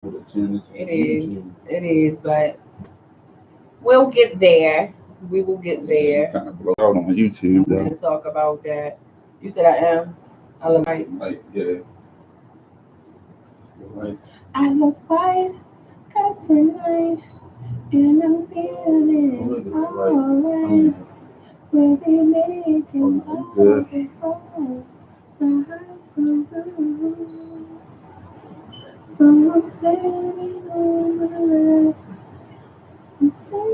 It is, but we'll get there. We will get there. Kind of blow out on YouTube I'm going though. to talk about that. You said I am. I look white. Like yeah, like I look white, cause tonight, and I'm feeling alright. We'll be making love good. before the heart from blue. Someone said me over, some say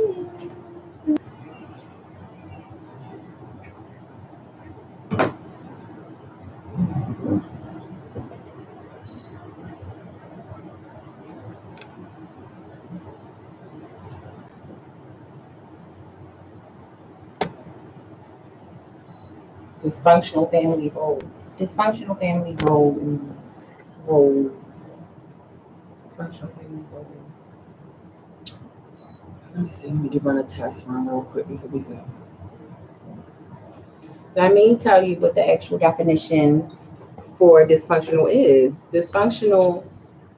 dysfunctional family roles. Dysfunctional family roles. Roles. Dysfunctional family roles. Let me see. Let me run a test run real quick before we go. Let me tell you what the actual definition for dysfunctional is. Dysfunctional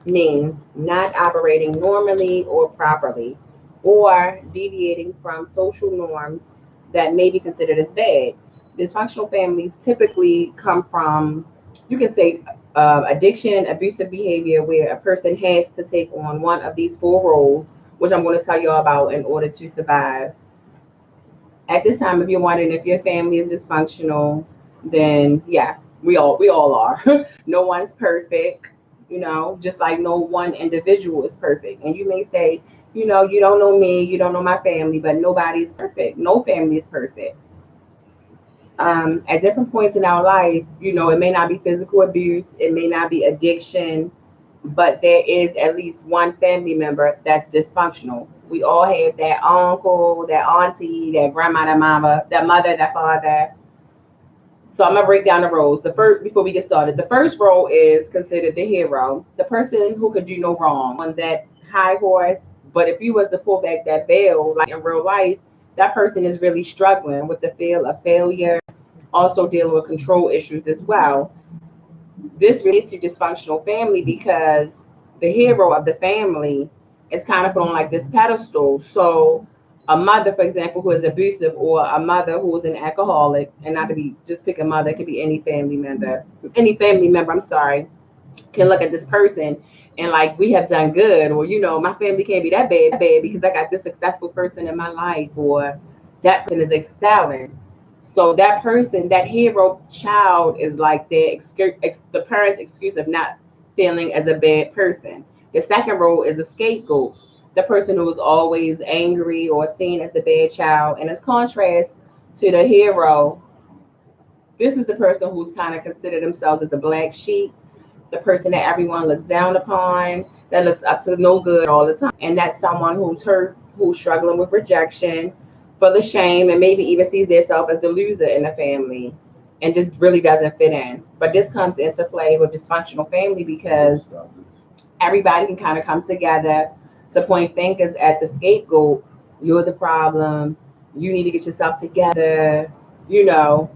means not operating normally or properly, or deviating from social norms that may be considered as bad. Dysfunctional families typically come from, you can say, addiction, abusive behavior, where a person has to take on one of these four roles, which I'm going to tell you all about in order to survive. At this time, if you're wondering if your family is dysfunctional, then yeah, we all are. No one's perfect, just like no one individual is perfect. And you may say, you don't know me, you don't know my family, but nobody's perfect. No family is perfect. At different points in our life, it may not be physical abuse, it may not be addiction, but there is at least one family member that's dysfunctional. We all have that uncle, that auntie, that grandma, that mama, that mother, that father. So I'm gonna break down the roles. The first, before we get started, the first role is considered the hero, the person who could do no wrong, on that high horse. But if you was to pull back that veil, like in real life, that person is really struggling with the feel of failure, also dealing with control issues as well. This relates to dysfunctional family because the hero of the family is kind of put on like this pedestal. So a mother, for example, who is abusive, or a mother who is an alcoholic, and not to be just pick a mother, it could be any family member, I'm sorry, can look at this person and like, we have done good, or my family can't be that bad because I got this successful person in my life, or that person is excelling. So that person, that hero child, is like the parents' excuse of not feeling as a bad person. The second role is a scapegoat, the person who is always angry or seen as the bad child. And as contrast to the hero, this is the person who's kind of considered themselves as the black sheep, the person that everyone looks down upon, that looks up to no good all the time. And that's someone who's hurt, who's struggling with rejection, full of shame, and maybe even sees themselves as the loser in the family and just really doesn't fit in. But this comes into play with dysfunctional family because everybody can kind of come together to point fingers at the scapegoat. You're the problem. You need to get yourself together, you know,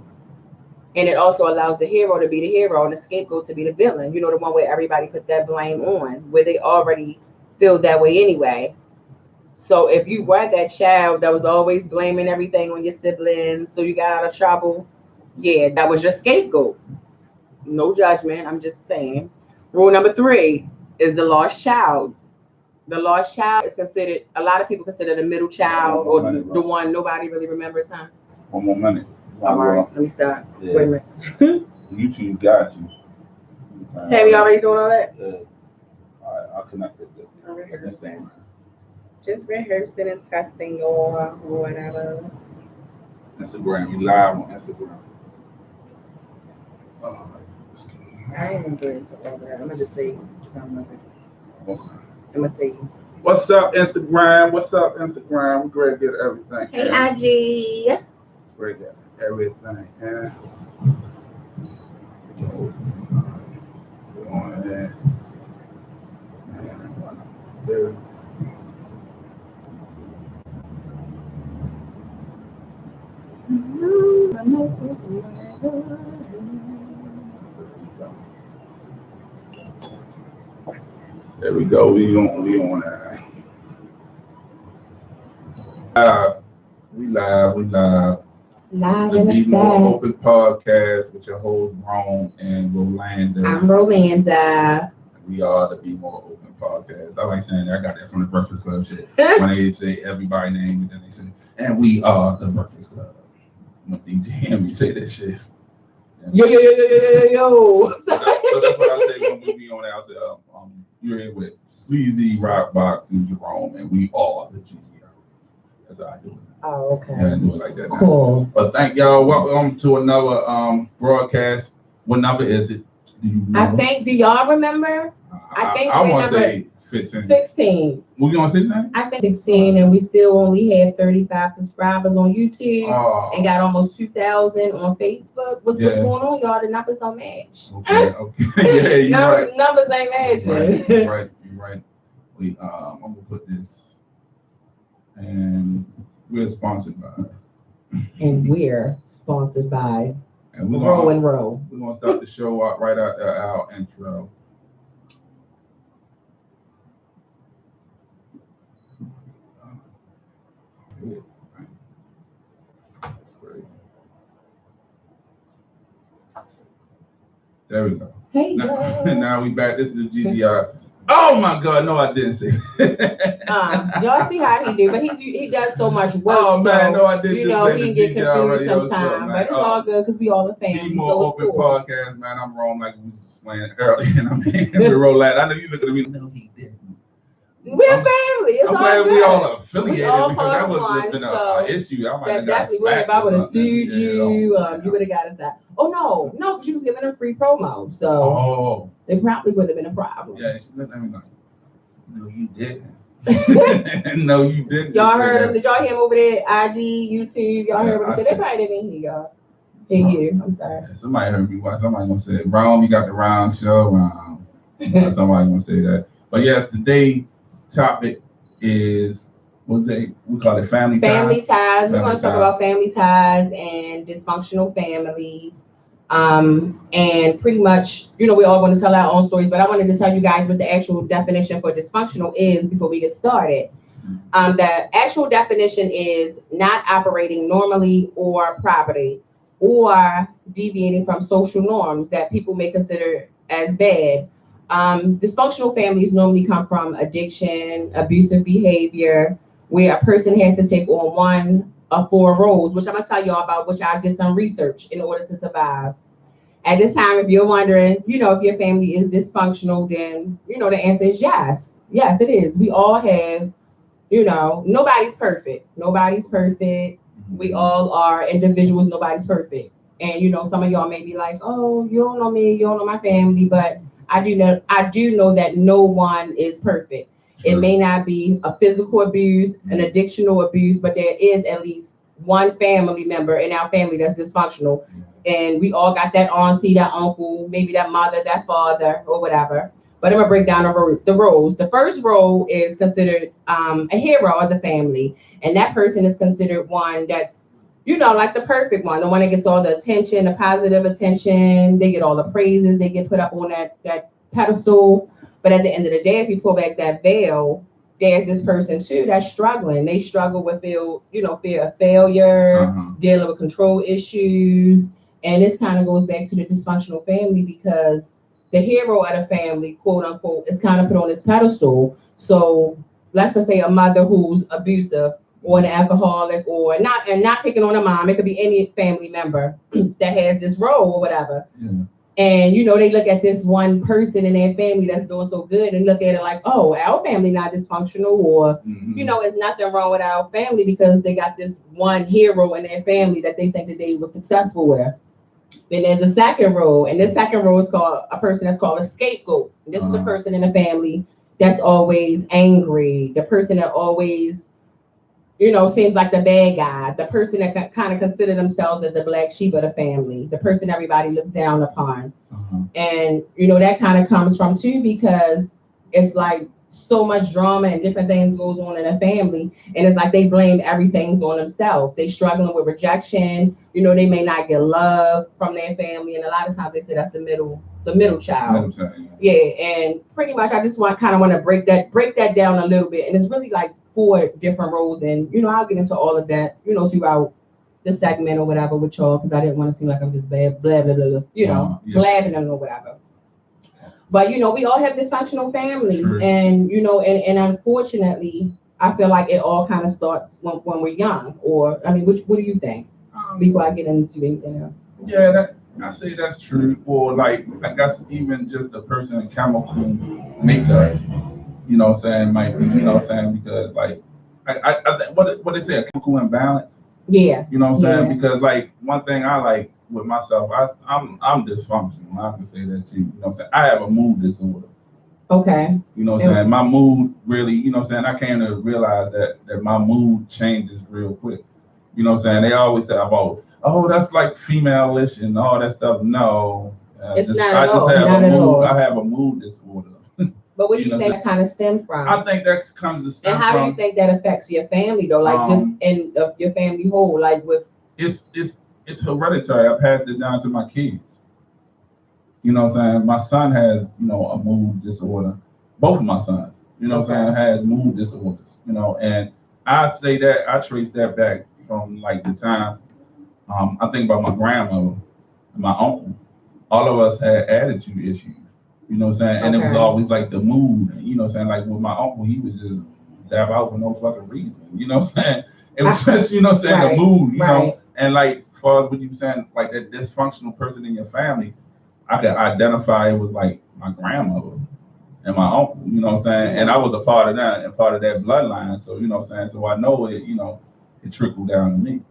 and it also allows the hero to be the hero and the scapegoat to be the villain. The one where everybody put that blame on, where they already feel that way anyway. So if you were that child that was always blaming everything on your siblings, so you got out of trouble, yeah, that was your scapegoat. No judgment. I'm just saying. Rule number three is the lost child. The lost child is considered, a lot of people consider the middle child, or the one nobody really remembers, huh? One more minute. All right, let me stop. Yeah. Wait a minute. YouTube got you. Have you already doing all that? Yeah. All right, I'll connect it. I'm rehearsing. Just rehearsing and testing or whatever. Instagram. You live on Instagram. Oh, I ain't gonna go into all that. I'm gonna just say some of it. I'm gonna say. What's up, Instagram? What's up, Instagram? We're great to get everything. Hey, IG. Great to get everything. Yeah. Go on ahead. There. There There we go. We on we live, we live. Live The in Be More effect. Open Podcast with your host Rome and I'm Rolanda. Rolanda. We are the Be More Open Podcast. I like saying that. I got that from the Breakfast Club shit. When they say everybody name and then they say, and we are the Breakfast Club. When DJ hear me say that shit. Yo, yo, yo, yo, yo, yo, yo. So that's what I say when we be on there. I say, you're here with Sleazy, Rockbox, and Jerome, and we are the GGR. That's how I do it. Oh, okay. Yeah, I do it like that. Cool. But thank y'all. Welcome to another broadcast. What number is it? Do you know? Do y'all remember? I want to say 15. 16. We going 16? I think 16, and we still only have 35 subscribers on YouTube and got almost 2,000 on Facebook. What's going on, y'all? The numbers don't match. Okay. Yeah, you're right. Numbers ain't matching. You're right. I'm gonna put this, and we're sponsored by. And we're sponsored by and Row and Row. We're gonna start the show out right after our intro. That's crazy. There we go. Hey, now we back. This is the GDR. Oh my God! No, I didn't say. Y'all see how he do, but he does so much work. Oh man, no, I didn't. You know he get confused sometimes, but it's all good because we all a family. Be More so Open cool. Podcast, man. I'm wrong, like we was explaining earlier, and I'm we're rolling. I know you looking at me. No, he didn't. We're family. It's I'm all glad good. we all affiliated we all because that would one, have been so an issue. I might have got definitely would have. I would have sued you. Yeah. You would have got us out. Oh no, because you was giving them free promo, so it probably would have been a problem. Yeah, let me know. No, you didn't. No, you didn't. Y'all heard him? Did y'all hear him over there? IG, YouTube. Y'all heard what he said? They probably didn't hear y'all. Hear you. I'm sorry. Yeah, somebody heard me. Somebody gonna say, "Brown, you got the round show." Somebody gonna say that. But yes, today's topic is we call it family ties. Family ties. We're going to talk about family ties and dysfunctional families. And pretty much, we're all going to tell our own stories, but I wanted to tell you guys what the actual definition for dysfunctional is before we get started. The actual definition is not operating normally or properly or deviating from social norms that people may consider as bad. Dysfunctional families normally come from addiction, abusive behavior, where a person has to take on one of four roles, which I'm going to tell y'all about, which I did some research in order to survive. At this time, if you're wondering, if your family is dysfunctional, then, the answer is yes. Yes, it is. We all have, nobody's perfect. Nobody's perfect. We all are individuals. Nobody's perfect. And, some of y'all may be like, oh, you don't know me. You don't know my family. But I do know that no one is perfect. It may not be a physical abuse, an addictional abuse, but there is at least one family member in our family that's dysfunctional. And we all got that auntie, that uncle, maybe that mother, that father, or whatever. But I'm going to break down the roles. The first role is considered a hero of the family. And that person is considered one that's, like the perfect one, the one that gets all the attention, the positive attention. They get all the praises. They get put up on that pedestal. But at the end of the day, if you pull back that veil, there's this person too that's struggling. They struggle with fear of failure, dealing with control issues. And this kind of goes back to the dysfunctional family because the hero of the family, quote unquote, is kind of put on this pedestal. So let's just say a mother who's abusive or an alcoholic or not picking on a mom. It could be any family member that has this role or whatever. Yeah. And, they look at this one person in their family that's doing so good and look at it like, oh, our family not dysfunctional or, it's nothing wrong with our family because they got this one hero in their family that they think that they were successful with. Then there's a second role, and this second role is called a person that's called a scapegoat. This is the person in the family that's always angry, the person that always seems like the bad guy, the person that kind of consider themselves as the black sheep of the family, the person everybody looks down upon. And, that kind of comes from too, because it's like so much drama and different things goes on in a family. And it's like they blame everything on themselves. They struggling with rejection. They may not get love from their family. And a lot of times they say that's the middle the middle child. Middle child, yeah. Yeah, and pretty much I just want to break that down a little bit, and it's really like four different roles, and I'll get into all of that throughout the segment or whatever with y'all, because I didn't want to seem like I'm just bad blah blah blah, blah Yeah. blabbing or whatever. But we all have dysfunctional families, True. and and unfortunately, I feel like it all kind of starts when we're young. Or I mean, what do you think? Before I get into anything else. Yeah, I say that's true. Or like that's even just the person in chemical makeup. What I'm saying, might be. What I'm saying, because like I think what they say, a chemical imbalance. Yeah. What I'm saying, Yeah. because like one thing I like with myself, I'm dysfunctional. I can say that too. What I'm saying, I have a mood disorder. Okay. What I'm saying, my mood really. What I'm saying, I came to realize that my mood changes real quick. What I'm saying, they always say about, oh, that's like female-ish and all that stuff. No, It's not I at just all. have a Not at mood. all. I have a mood disorder. But what do you So think that kind of stem I from? think that comes to And stem how do you from think that affects your family though? Like just in your family whole, like with. it's hereditary. I passed it down to my kids. What I'm saying? My son has, a mood disorder. Both of my sons, what I'm saying, has mood disorders, and I'd say that I trace that back from like the time I think about my grandmother and my uncle. All of us had attitude issues, what I'm saying? And it was Okay. always like the mood, what I'm saying? Like with my uncle, he was just zap out for no fucking reason, what I'm saying? It was just, what I'm saying, the Right. mood, Right. and like as far as what you were saying, like that dysfunctional person in your family, I could identify it was like my grandmother and my uncle, what I'm saying? And I was a part of that and part of that bloodline. So, what I'm saying? So I know it, it trickled down to me.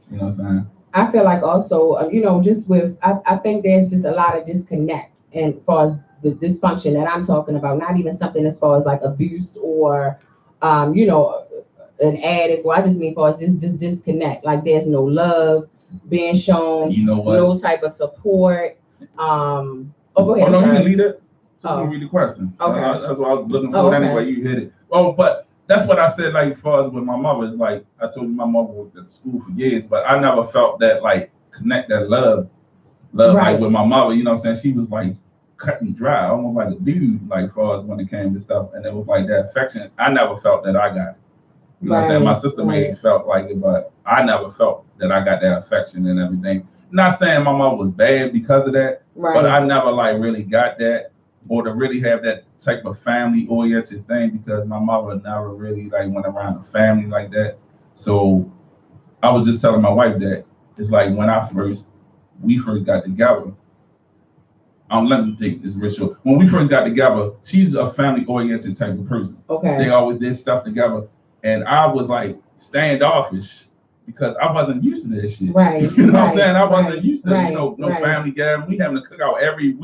What I'm saying? I feel like also, just with, I think there's just a lot of disconnect and as far as the dysfunction that I'm talking about, not even something as far as like abuse or, an addict. Well, I just mean for us, just this disconnect. Like there's no love being shown, You know what? no type of support. Oh, go ahead. Oh, no, I'm you can sorry. lead it. So you Oh, can read the questions. okay. That's what I was looking Oh, for anyway. okay. You hit it. Oh, but that's what I said, like, as far as with my mother, is like, I told you my mother worked at school for years, but I never felt that, like, connect that love like Right. with my mother, what I'm saying? She was like cut and dry, almost like a dude, like far as when it came to stuff. And it was like that affection. I never felt that I got it. What I'm saying? My Right. sister may Right. have felt like it, but I never felt that I got that affection and everything. Not saying my mom was bad because of that, but Right. I never like really got that or to really have that type of family oriented thing because my mother never really like went around the family like that. So I was just telling my wife that it's like when we first got together. Let me take this real short. When we first got together, she's a family oriented type of person. Okay. They always did stuff together, and I was like standoffish because I wasn't used to that shit. Right. You know what I'm Right. saying? I wasn't Right. used to Right. no Right. family gathering. We having to cook out every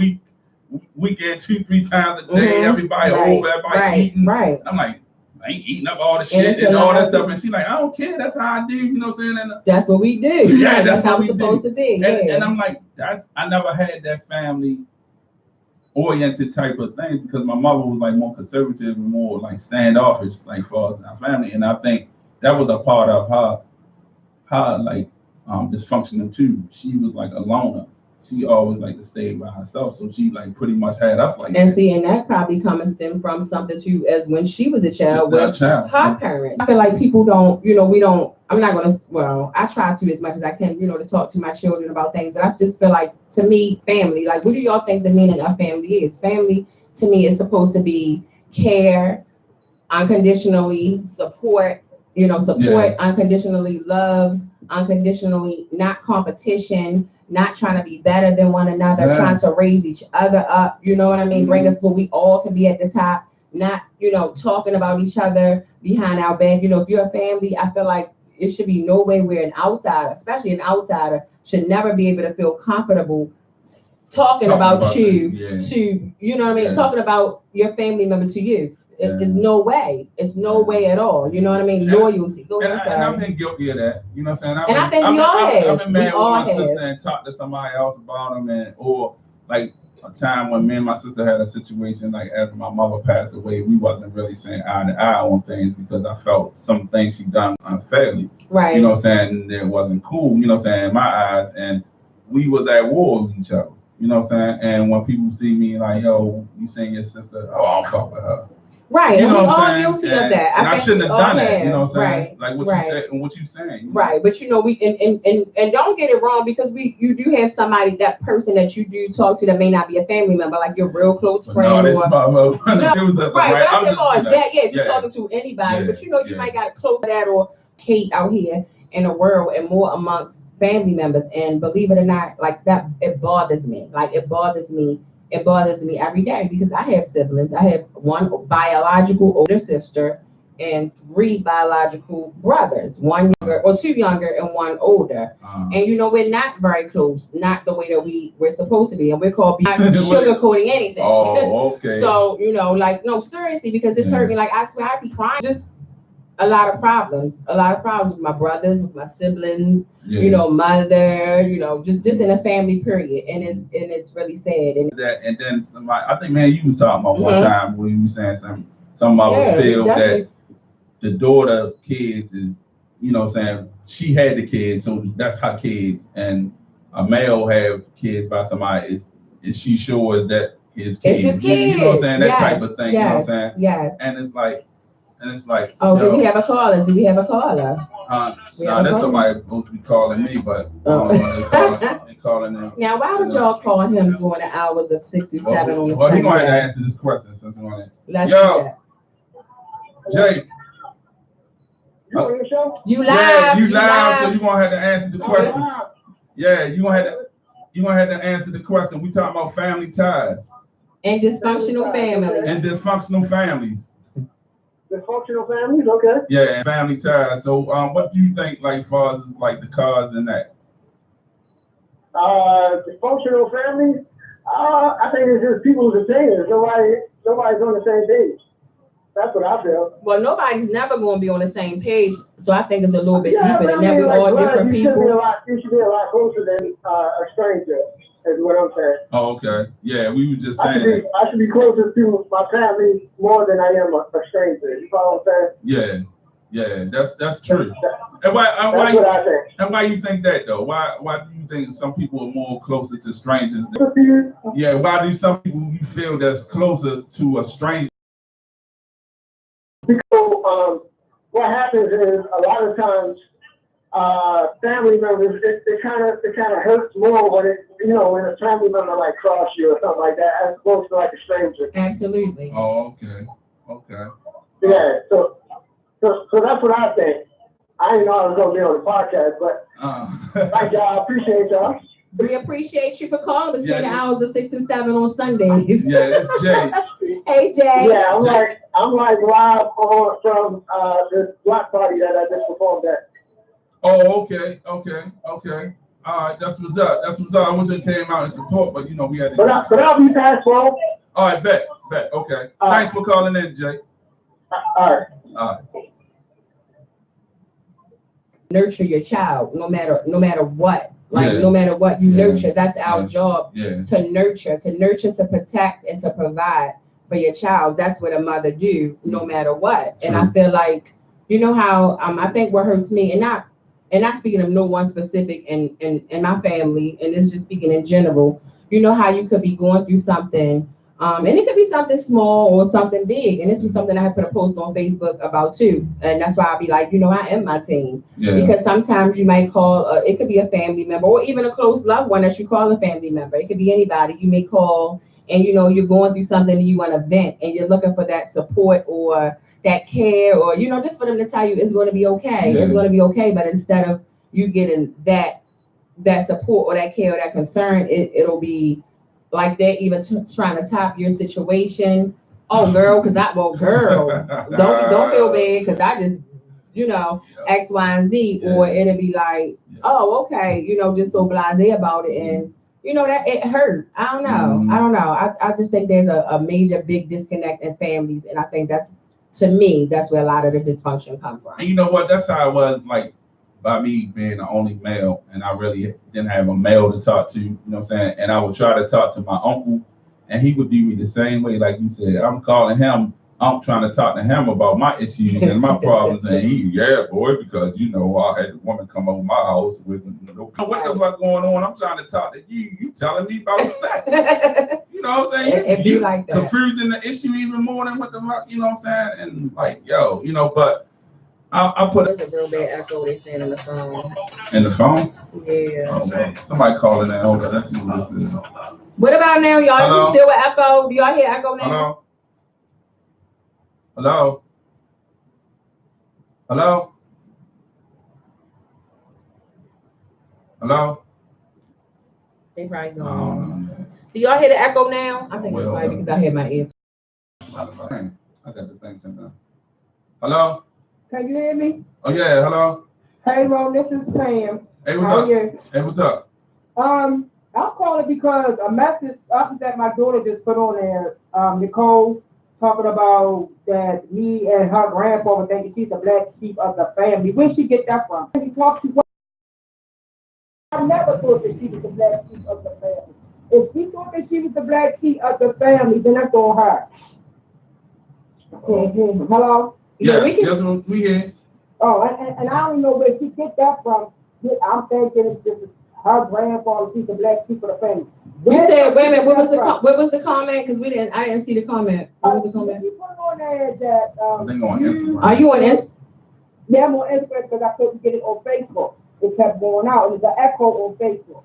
weekend, 2, 3 times a day. Mm-hmm. Everybody Right. over, everybody Right. eating. Right. I'm like, I ain't eating up all the And shit it's a and all lot that of stuff. And she like, I don't care. That's how I do. You know what I'm saying? And That's what we do. yeah, Right. that's That's how what it's we supposed do. to be. And Yeah. I'm like, I never had that family oriented type of thing because my mother was like more conservative and more like standoffish, like far as our family. And I think that was a part of her like dysfunctioning too. She was like a loner. She always like to stay by herself. So she like pretty much had us like And that. see, and that probably come and stem from something too, as when she was a child That with child. her parents. I feel like people don't, we don't. I'm not gonna. Well, I try to as much as I can, to talk to my children about things. But I just feel like, to me, family. Like, what do y'all think the meaning of family is? Family to me is supposed to be care, unconditionally support, support, Yeah. unconditionally love, unconditionally not competition, not trying to be better than one another, Yeah. trying to raise each other up, you know what I mean? Bring Mhm. us so we all can be at the top, not, talking about each other behind our back. If you're a family, I feel like it should be no way where an outsider, especially an outsider, should never be able to feel comfortable talking about you Yeah. to, you know what I mean? Yeah. Talking about your family member to you. It's Yeah. no way. It's no way at all. You know what I mean? And- Loyalty. Go ahead. And I've Sorry. been guilty of that. You know what I'm saying? And I think we all I've have. been We mad with all my sister have. and talked to somebody else about them, and or like a time when me and my sister had a situation like after my mother passed away, we wasn't really saying eye to eye on things because I felt some things she done unfairly. Right. You know what I'm saying? That wasn't cool. You know what I'm saying? In my eyes, and we was at war with each other. You know what I'm saying? And when people see me like, yo, you seeing your sister, oh, I'll fuck with her. Right, You and know we what all I'm saying? guilty of that. And I I think shouldn't we have all done that. You know have. what I'm saying? Right, Like what you right. said and what you saying. You know? Right, but you know we and don't get it wrong because you do have somebody, that person that you do talk to that may not be a family member, like your real close But friend no, this or no, it was right. But I I'm said, just, oh, you it's know, that, yeah, just yeah, talking to anybody. yeah, But you know, you yeah. might got close to that or hate out here in the world and more amongst family members. And believe it or not, like that, it bothers me. Like it bothers me. It bothers me every day because I have siblings. I have one biological older sister and three biological brothers, one younger or two younger and one older. And you know, we're not very close, not the way that we're supposed to be. And we're called not sugarcoating anything. Oh, okay. So, you know, like, no, seriously, because it's hurt me. Like, I swear I'd be crying. Just a lot of problems. A lot of problems with my brothers, with my siblings, you know, mother, you know, just in a family period. And it's really sad. And that, and then somebody, I think, man, you was talking about one time when you were saying some mothers feel that the daughter kids is, you know, saying she had the kids, so that's her kids, and a male have kids by somebody is she sure is that his kids? It's his kids. You know what I'm saying? That type of thing. Yes. You know what I'm saying? Yes. And it's like, oh, do we have a caller? Do we have a caller? Nah, that's somebody supposed to be calling me, but they calling them. Now, why would y'all call him during the hours of 67 on the Well, he's gonna have to answer this question since we want it. Let's do that. Jay. You on your show? You live. Yeah, you live, so you gonna have to answer the question. Yeah, you gonna have to answer the question. We talking about family ties and dysfunctional families. And dysfunctional families. Dysfunctional families, okay. Yeah, and family ties. So, what do you think, like, as far as like the cause and that? Dysfunctional families. I think it's just people's opinions. Nobody's on the same page. That's what I feel. Well, nobody's never going to be on the same page, so I think it's a little bit deeper than that. We're all different people. You should be a lot closer than a stranger, is what I'm saying. Oh, okay. Yeah, we were just saying I should be closer to my family more than I am a stranger. You follow what I'm saying? Yeah, that's true. And why you think that though? Why do you think some people are more closer to strangers? Yeah, why do some people you feel that's closer to a stranger? Because what happens is a lot of times family members, it kind of hurts more when when a family member like cross you or something like that, as opposed to like a stranger. Absolutely. Oh, okay. Yeah, so that's what I think. I didn't know I was gonna be on the podcast, but thank y'all. I appreciate y'all. We appreciate you for calling between the hours of 6 and 7 on Sundays. Yeah, it's Jay. Hey, Jay. Yeah, I'm like live from this block party that I just performed at. Oh, okay. All right, that's what's up. I wish it came out in support, but we had to. But I'll be past 12. All right, bet. Okay. Thanks for calling in, Jay. All right. Nurture your child, no matter what. Like no matter what you nurture, that's our job to nurture, to protect, and to provide for your child. That's what a mother do, no matter what. And I feel like, you know how I think what hurts me, and not speaking of no one specific in my family, and it's just speaking in general. You know how you could be going through something, and it could be something small or something big. And this was something I had put a post on Facebook about too. And that's why I'll be like, I am my team. Because sometimes you might call, it could be a family member or even a close loved one that you call a family member. It could be anybody. You may call and, you're going through something and you want to vent and you're looking for that support or that care or, just for them to tell you it's going to be okay. It's going to be okay. But instead of you getting that support or that care or that concern, it'll be like they're even trying to top your situation. Oh, girl, don't feel bad because I just, X, Y, and Z. Or it'll be like, oh, okay, just so blasé about it. And, that it hurt. I don't know. I just think there's a major, big disconnect in families. And I think to me, that's where a lot of the dysfunction comes from. And you know what? That's how it was, like, by me being the only male, and I really didn't have a male to talk to, you know what I'm saying? And I would try to talk to my uncle, and he would do me the same way, like you said. I'm calling him I'm trying to talk to him about my issues and my problems, and yeah, boy, because you know I had a woman come over my house with what the fuck going on. I'm trying to talk to you. You telling me about sex? You know what I'm saying? If you like that, confusing the issue even more than what the fuck. You know what I'm saying? And like, yo, you know, but I put. There's a real bad echo they saying on the phone. In the phone? Yeah. Oh, well, somebody calling in. Hold on, let's see what this is. What about now, y'all? Hello? Is it still an echo? Do y'all hear echo now? Hello? Hello? Hello? They probably gone. Do y'all hear the echo now? I think it's probably because I had my ear. I got the thing turned down. Hello? Can you hear me? Oh yeah, hello? Hey, Ron, this is Pam. Hey, what's How up? are you? Hey, what's up? I'm calling because a message that my daughter just put on there, Nicole, talking about that me and her grandfather thinking she's the black sheep of the family. Where she get that from? He talked to. I never thought that she was the black sheep of the family. If she thought that she was the black sheep of the family, then that's on her. Hello? Yeah, we here. Oh, and I don't know where she get that from. I'm thinking it's just her grandfather. She's the black sheep of the family. You said, wait a minute. What was the comment? Because I didn't see the comment. What was the comment? You put on there that I think on Instagram. Are you on Instagram? Yeah, I'm on Instagram because I couldn't get it on Facebook. It kept going out. There's an echo on Facebook.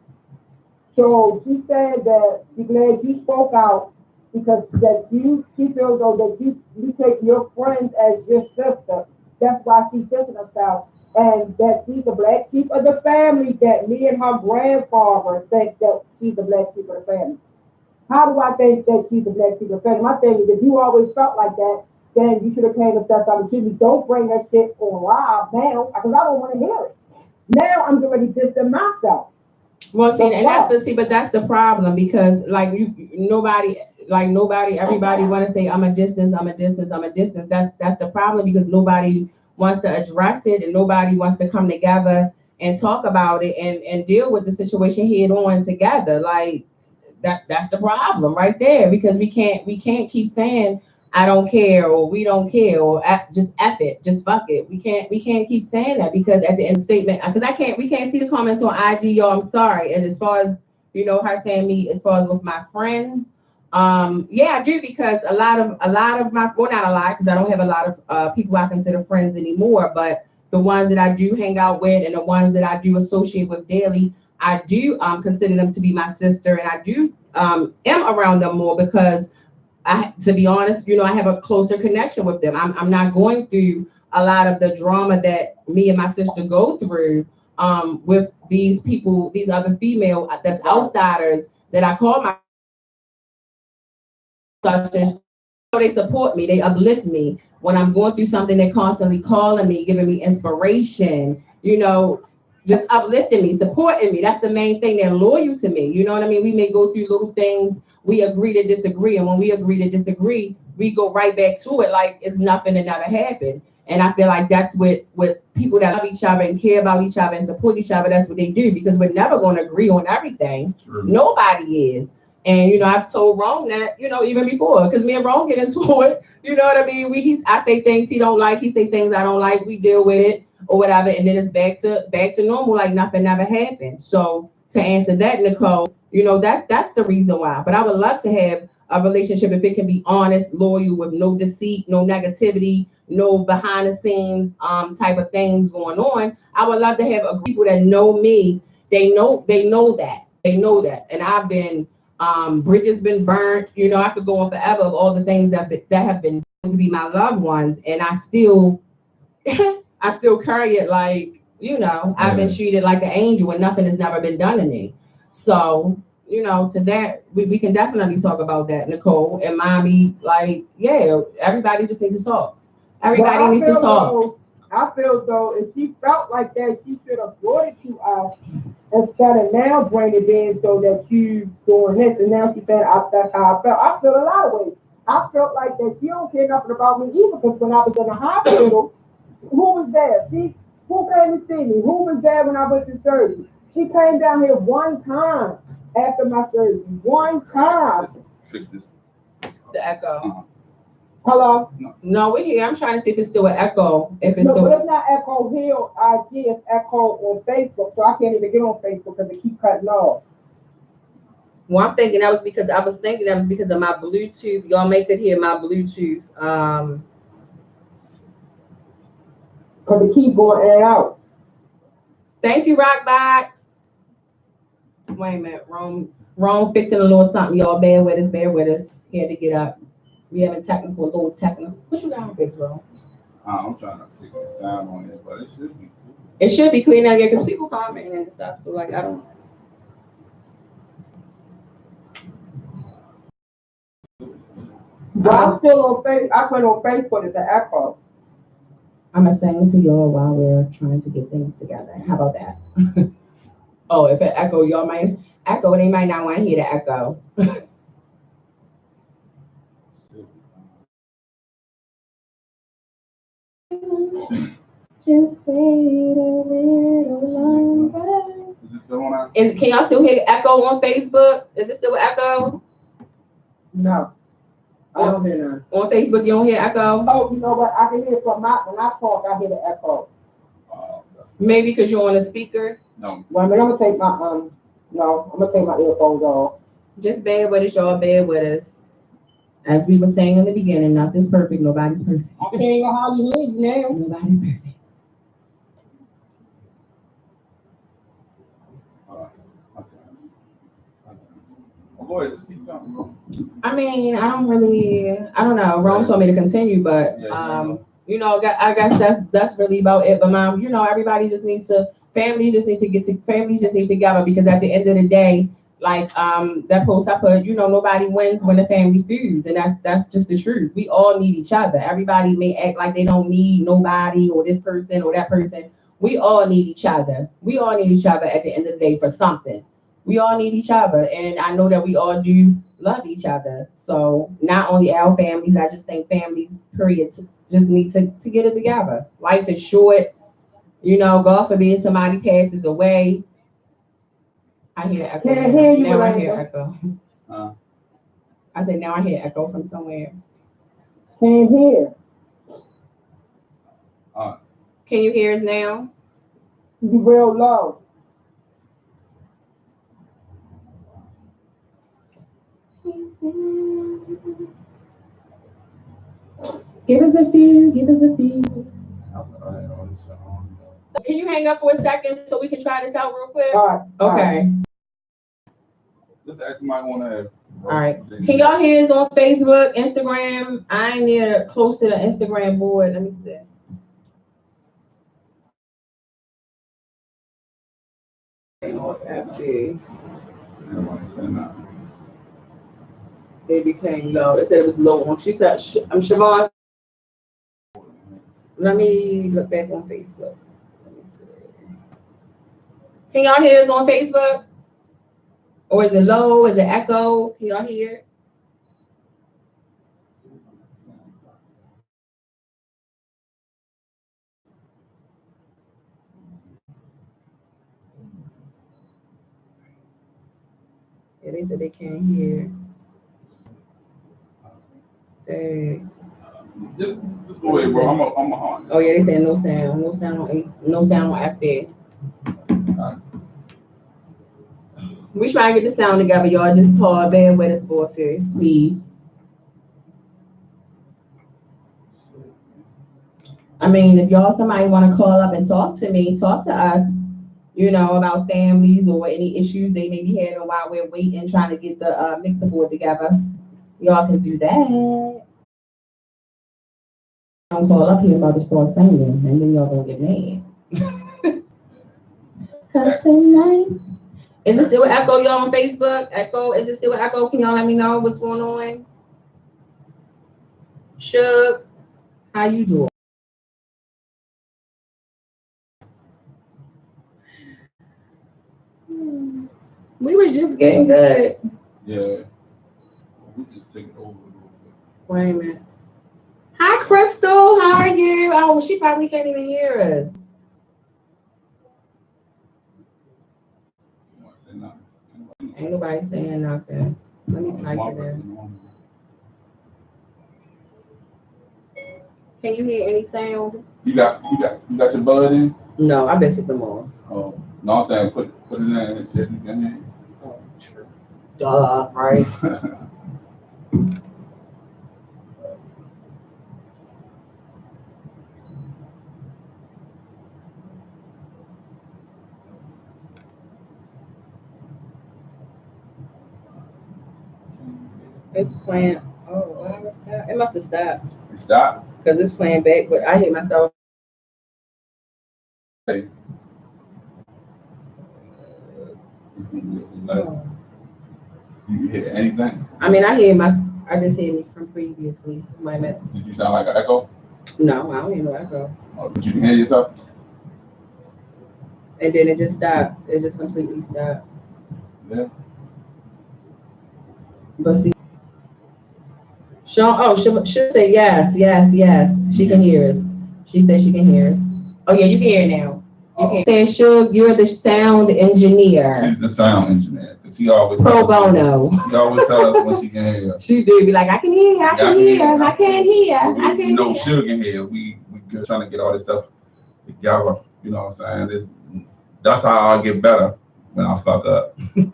So she said that she's glad you spoke out because she feels though that you take your friends as your sister. That's why she's dissing herself. And that she's the black sheep of the family, that me and her grandfather think that she's the black sheep of the family. How do I think that she's the black sheep of the family? My thing is, if you always felt like that, then you should have came and said something to me. Don't bring that shit on live now, because I don't want to hear it. Now I'm already dissing myself. Well, see, and that's the problem because nobody, everybody want to say I'm a distance. That's the problem because nobody wants to address it and nobody wants to come together and talk about it and deal with the situation head on together. Like that's the problem right there because we can't keep saying I don't care or we don't care or just F it, just fuck it. We can't keep saying that because at the end of the statement, because we can't see the comments on IG, y'all. I'm sorry. And as far as her saying me, as far as with my friends, yeah, I do because a lot of my, well, not a lot because I don't have a lot of people I consider friends anymore, but the ones that I do hang out with and the ones that I do associate with daily, I do consider them to be my sister, and I do am around them more because to be honest, I have a closer connection with them. I'm not going through a lot of the drama that me and my sister go through with these people, these other female that's outsiders that I call my sisters. They support me, they uplift me when I'm going through something. They're constantly calling me, giving me inspiration. Just uplifting me, supporting me. That's the main thing. They're loyal to me. You know what I mean? We may go through little things. We agree to disagree. And when we agree to disagree, we go right back to it like it's nothing that never happened. And I feel like that's with people that love each other and care about each other and support each other. That's what they do because we're never going to agree on everything. True. Nobody is. And, I've told Rome that, even before, because me and Rome get into it. You know what I mean? I say things he don't like. He say things I don't like. We deal with it or whatever. And then it's back to normal, like nothing never happened. So to answer that, Nicole, that's the reason why. But I would love to have a relationship if it can be honest, loyal, with no deceit, no negativity, no behind the scenes type of things going on. I would love to have people that know me. They know that. And I've been bridges been burnt. I could go on forever of all the things that have been to be my loved ones, and I still I still carry it like I've been treated like an angel, and nothing has never been done to me. So to that we can definitely talk about that, Nicole and Mommy. Like, yeah, everybody just needs to talk. Everybody needs to talk. I feel though if she felt like that, she should have brought it to us instead of now bringing it in so that you doing this. And now she's saying that's how I felt. I feel a lot of ways. I felt like that she don't care nothing about me either because when I was in the hospital, who was there? Who came to see me? Who was there when I went to surgery? She came down here one time after my surgery. One time. Fix this. The echo. Hello? No, we're here. I'm trying to see if it's still an echo. If it's No, still. but it's not echo here on IG, it's echo on Facebook, so I can't even get on Facebook because it keeps cutting off. Well, I'm thinking that was because I was thinking that was because of my Bluetooth. Y'all may could hear my Bluetooth. Because it keeps going in and out. Thank you, Rockbox. Wait a minute, Rome fixing a little something. Y'all bear with us, bear with us. He had to get up. We having technical, a little technical. What you got on fix, Rome? I'm trying to fix the sound on it, but it should be cool. It should be clean out here because people commenting and stuff. So like I don't. But I'm still on Facebook. I went on Facebook, it's an echo. I'm gonna sing to y'all while we're trying to get things together. How about that? Oh, if it echo, y'all might echo. They might not want to hear the echo. Just wait a little longer. Is it still on? Can y'all still hear echo on Facebook? Is it still echo? No. I don't hear none. On Facebook, you don't hear echo? Oh, you know what? I can hear from my, when I talk, I hear the echo. Maybe because you're on a speaker? No. Well, I mean, I'm going to take my, no, I'm going to take my earphones off. Just bear with us, y'all, bear with us. As we were saying in the beginning, nothing's perfect, nobody's perfect. I can't even hardly hear you now. Nobody's perfect. Go ahead, just keep talking, bro. I mean, I don't know. Rome told me to continue, but you know, I guess that's really about it. But mom, you know, everybody just needs to, families just need together because at the end of the day, like that post I put, you know, nobody wins when the family feuds, and that's just the truth. We all need each other. Everybody may act like they don't need nobody or this person or that person. We all need each other. We all need each other at the end of the day for something. We all need each other, and I know that we all do love each other. So not only our families, I just think families, period, just need to get it together. Life is short, you know. God forbid somebody passes away. I hear echo. Can't hear you, now I Miranda. hear echo. I said now I hear echo from somewhere. Can't hear. Can you hear us now? You real low. Give us a few. Give us a few. Can you hang up for a second so we can try this out real quick? All right. Okay. Just ask somebody want to. All right. Can y'all hear us on Facebook, Instagram? I ain't near close to the Instagram board. Let me see. It became low. It said it was low on. She said, I'm Siobhan. Let me look back on Facebook. Let me see. Can y'all hear us on Facebook? Or is it low? Is it echo? Can y'all hear? Yeah, they said they can't hear. Dang. Just go ahead, bro. I'm a haunt. Oh yeah, they said no sound. No sound on FB. We try to get the sound together, y'all. Just pause, bear with us for a few, please. I mean, if y'all somebody want to call up and talk to me, talk to us, you know, about families or any issues they may be having while we're waiting, trying to get the mixer board together, y'all can do that. Don't call up here about to start singing, and then y'all gonna get mad. Cause tonight, is it still echo, y'all, on Facebook? Echo, is it still echo? Can y'all let me know what's going on? Shook, how you doing? We was just getting good. Yeah. We just take it over. Wait a minute. Hi, Crystal. How are you? Oh, she probably can't even hear us. Ain't nobody saying nothing. Let me type it in. Can you hear any sound? You got your bud in? No, I've been to them all. Oh, no, I'm saying put it in and see if you can hear. Oh, true. Duh, right? It's playing. Oh, why was that? It must have stopped. It stopped. Because it's playing back, but I hear myself. Hey. Oh. You hear anything? I mean, I just hear me from previously. My minute. Did you sound like an echo? No, I don't hear no echo. Oh, did you hear yourself? And then it just stopped. It just completely stopped. Yeah. But see, she'll say yes, yes, yes. She can hear us. She said she can hear us. Oh yeah, you can hear it now. You can. Saying, Suge, you're the sound engineer. She's the sound engineer. Cause she always pro bono. She always tells us when she can hear. She do be like, I can hear, I can hear, I can't hear, I can't hear. No, Suge can hear. We just trying to get all this stuff together. You know what I'm saying? That's how I get better when I fuck up. You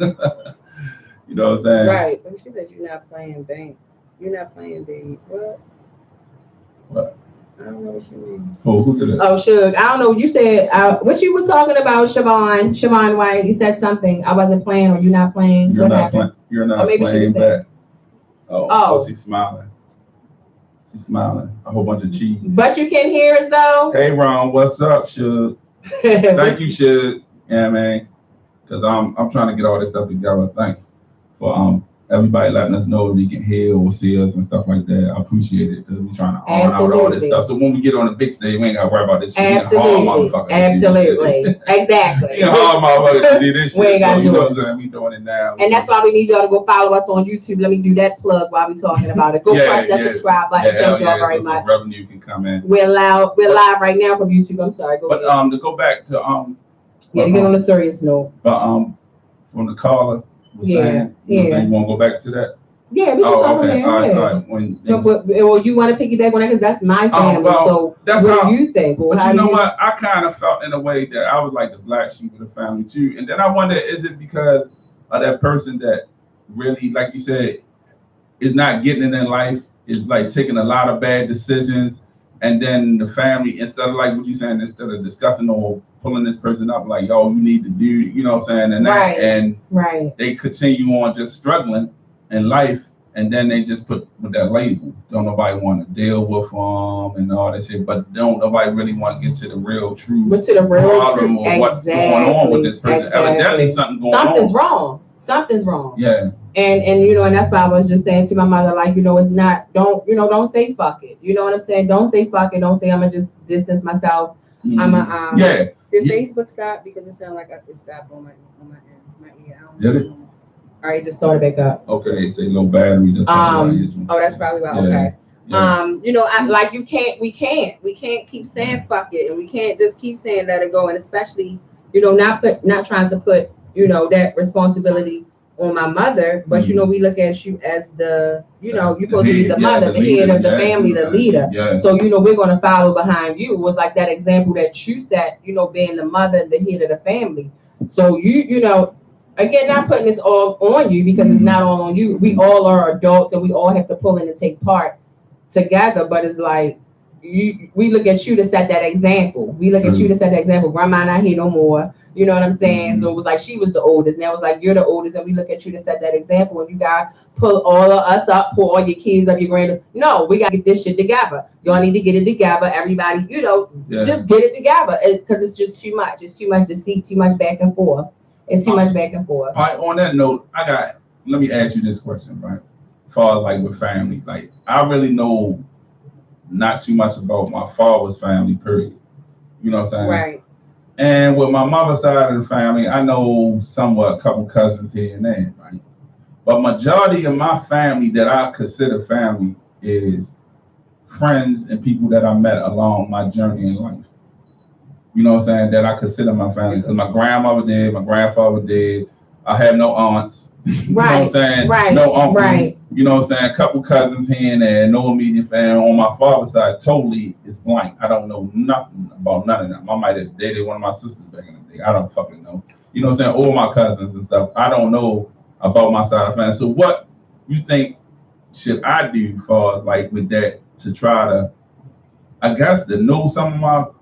know what I'm saying? Right. But she said you're not playing bank. You're not playing big. What? What? I don't know what you mean. Who said that? Oh, Suge. I don't know. You said what you was talking about, Siobhan White. You said something. I wasn't playing, or you not playing. You're what not happened? You're not playing back. Oh, she's smiling. She's smiling. A whole bunch of cheese. But you can hear us though. Hey, Ron, what's up, Suge? Thank you, Suge. Yeah, man. Because I'm trying to get all this stuff together. Thanks for everybody letting us know if you can hear or see us and stuff like that. I appreciate it because we're trying to iron out all this stuff. So when we get on the big stage, we ain't got to worry about this shit. Absolutely. Exactly. You know, hard motherfuckers to do this shit. We ain't got to do it. We doing it now. And that's why we need y'all to go follow us on YouTube. Let me do that plug while we talking about it. Go press that subscribe button. Thank y'all very much. Revenue can come in. We're live right now from YouTube. I'm sorry. Go ahead. To go back to to get on a serious note. But from the caller was saying, you want to go back to that? Yeah, we can talk there. All right. Well, you want to piggyback on that because that's my family. So that's what do you think? But you know what? I kind of felt in a way that I was like the black sheep of the family too. And then I wonder, is it because of that person that really, like you said, is not getting it in life, is like taking a lot of bad decisions, and then the family, instead of like what you saying, instead of discussing or pulling this person up, like, yo, you need to do, you know what I'm saying, and that, and they continue on just struggling in life, and then they just put with that label. Don't nobody want to deal with them and all that shit, but don't nobody really want to get to the real truth problem or what's going on with this person. Evidently something's wrong. Something's wrong. Yeah. And you know, and that's why I was just saying to my mother, like, you know, it's not, don't say fuck it. You know what I'm saying? Don't say fuck it. Don't say I'm gonna just distance myself. Mm-hmm. Did Facebook stop? Because it sounded like it stopped on my ear. Did it? All right, just started back up. Okay, it's a low battery. That's probably why. Okay. Yeah. You know, we can't keep saying fuck it, and we can't just keep saying let it go, and especially, you know, not trying to put, you know, that responsibility on my mother, but you know, we look at you as the, you know, you're supposed to be the mother, the head of the family, the leader. Yeah. So, you know, we're going to follow behind you. It was like that example that you set, you know, being the mother, the head of the family. So you know, again, not putting this all on you because it's not all on you. We all are adults and we all have to pull in and take part together. But it's like, we look at you to set that example. We look at you to set that example. Grandma not here no more. You know what I'm saying? So it was like she was the oldest. Now it's like you're the oldest, and we look at you to set that example. And you gotta pull all of us up, pull all your kids up, your grand. No, we gotta get this shit together. Y'all need to get it together. Everybody, you know, just get it together because it's just too much. It's too much deceit, too much back and forth. It's too much back and forth. All right, on that note, let me ask you this question, right? As far as like with family, like I really know not too much about my father's family, period. You know what I'm saying? Right. And with my mother's side of the family, I know somewhat a couple cousins here and there, right? But majority of my family that I consider family is friends and people that I met along my journey in life. You know what I'm saying? That I consider my family because my grandmother did, my grandfather did. I have no aunts. You know what I'm saying? Right. No uncles. Right. You You know what I'm saying? A couple cousins here and there, no immediate family. On my father's side, totally is blank. I don't know nothing about none of them. I might have dated one of my sisters back in the day. I don't fucking know. You know what I'm saying? All my cousins and stuff. I don't know about my side of family. So what you think should I do for like with that to try to, I guess, to know some of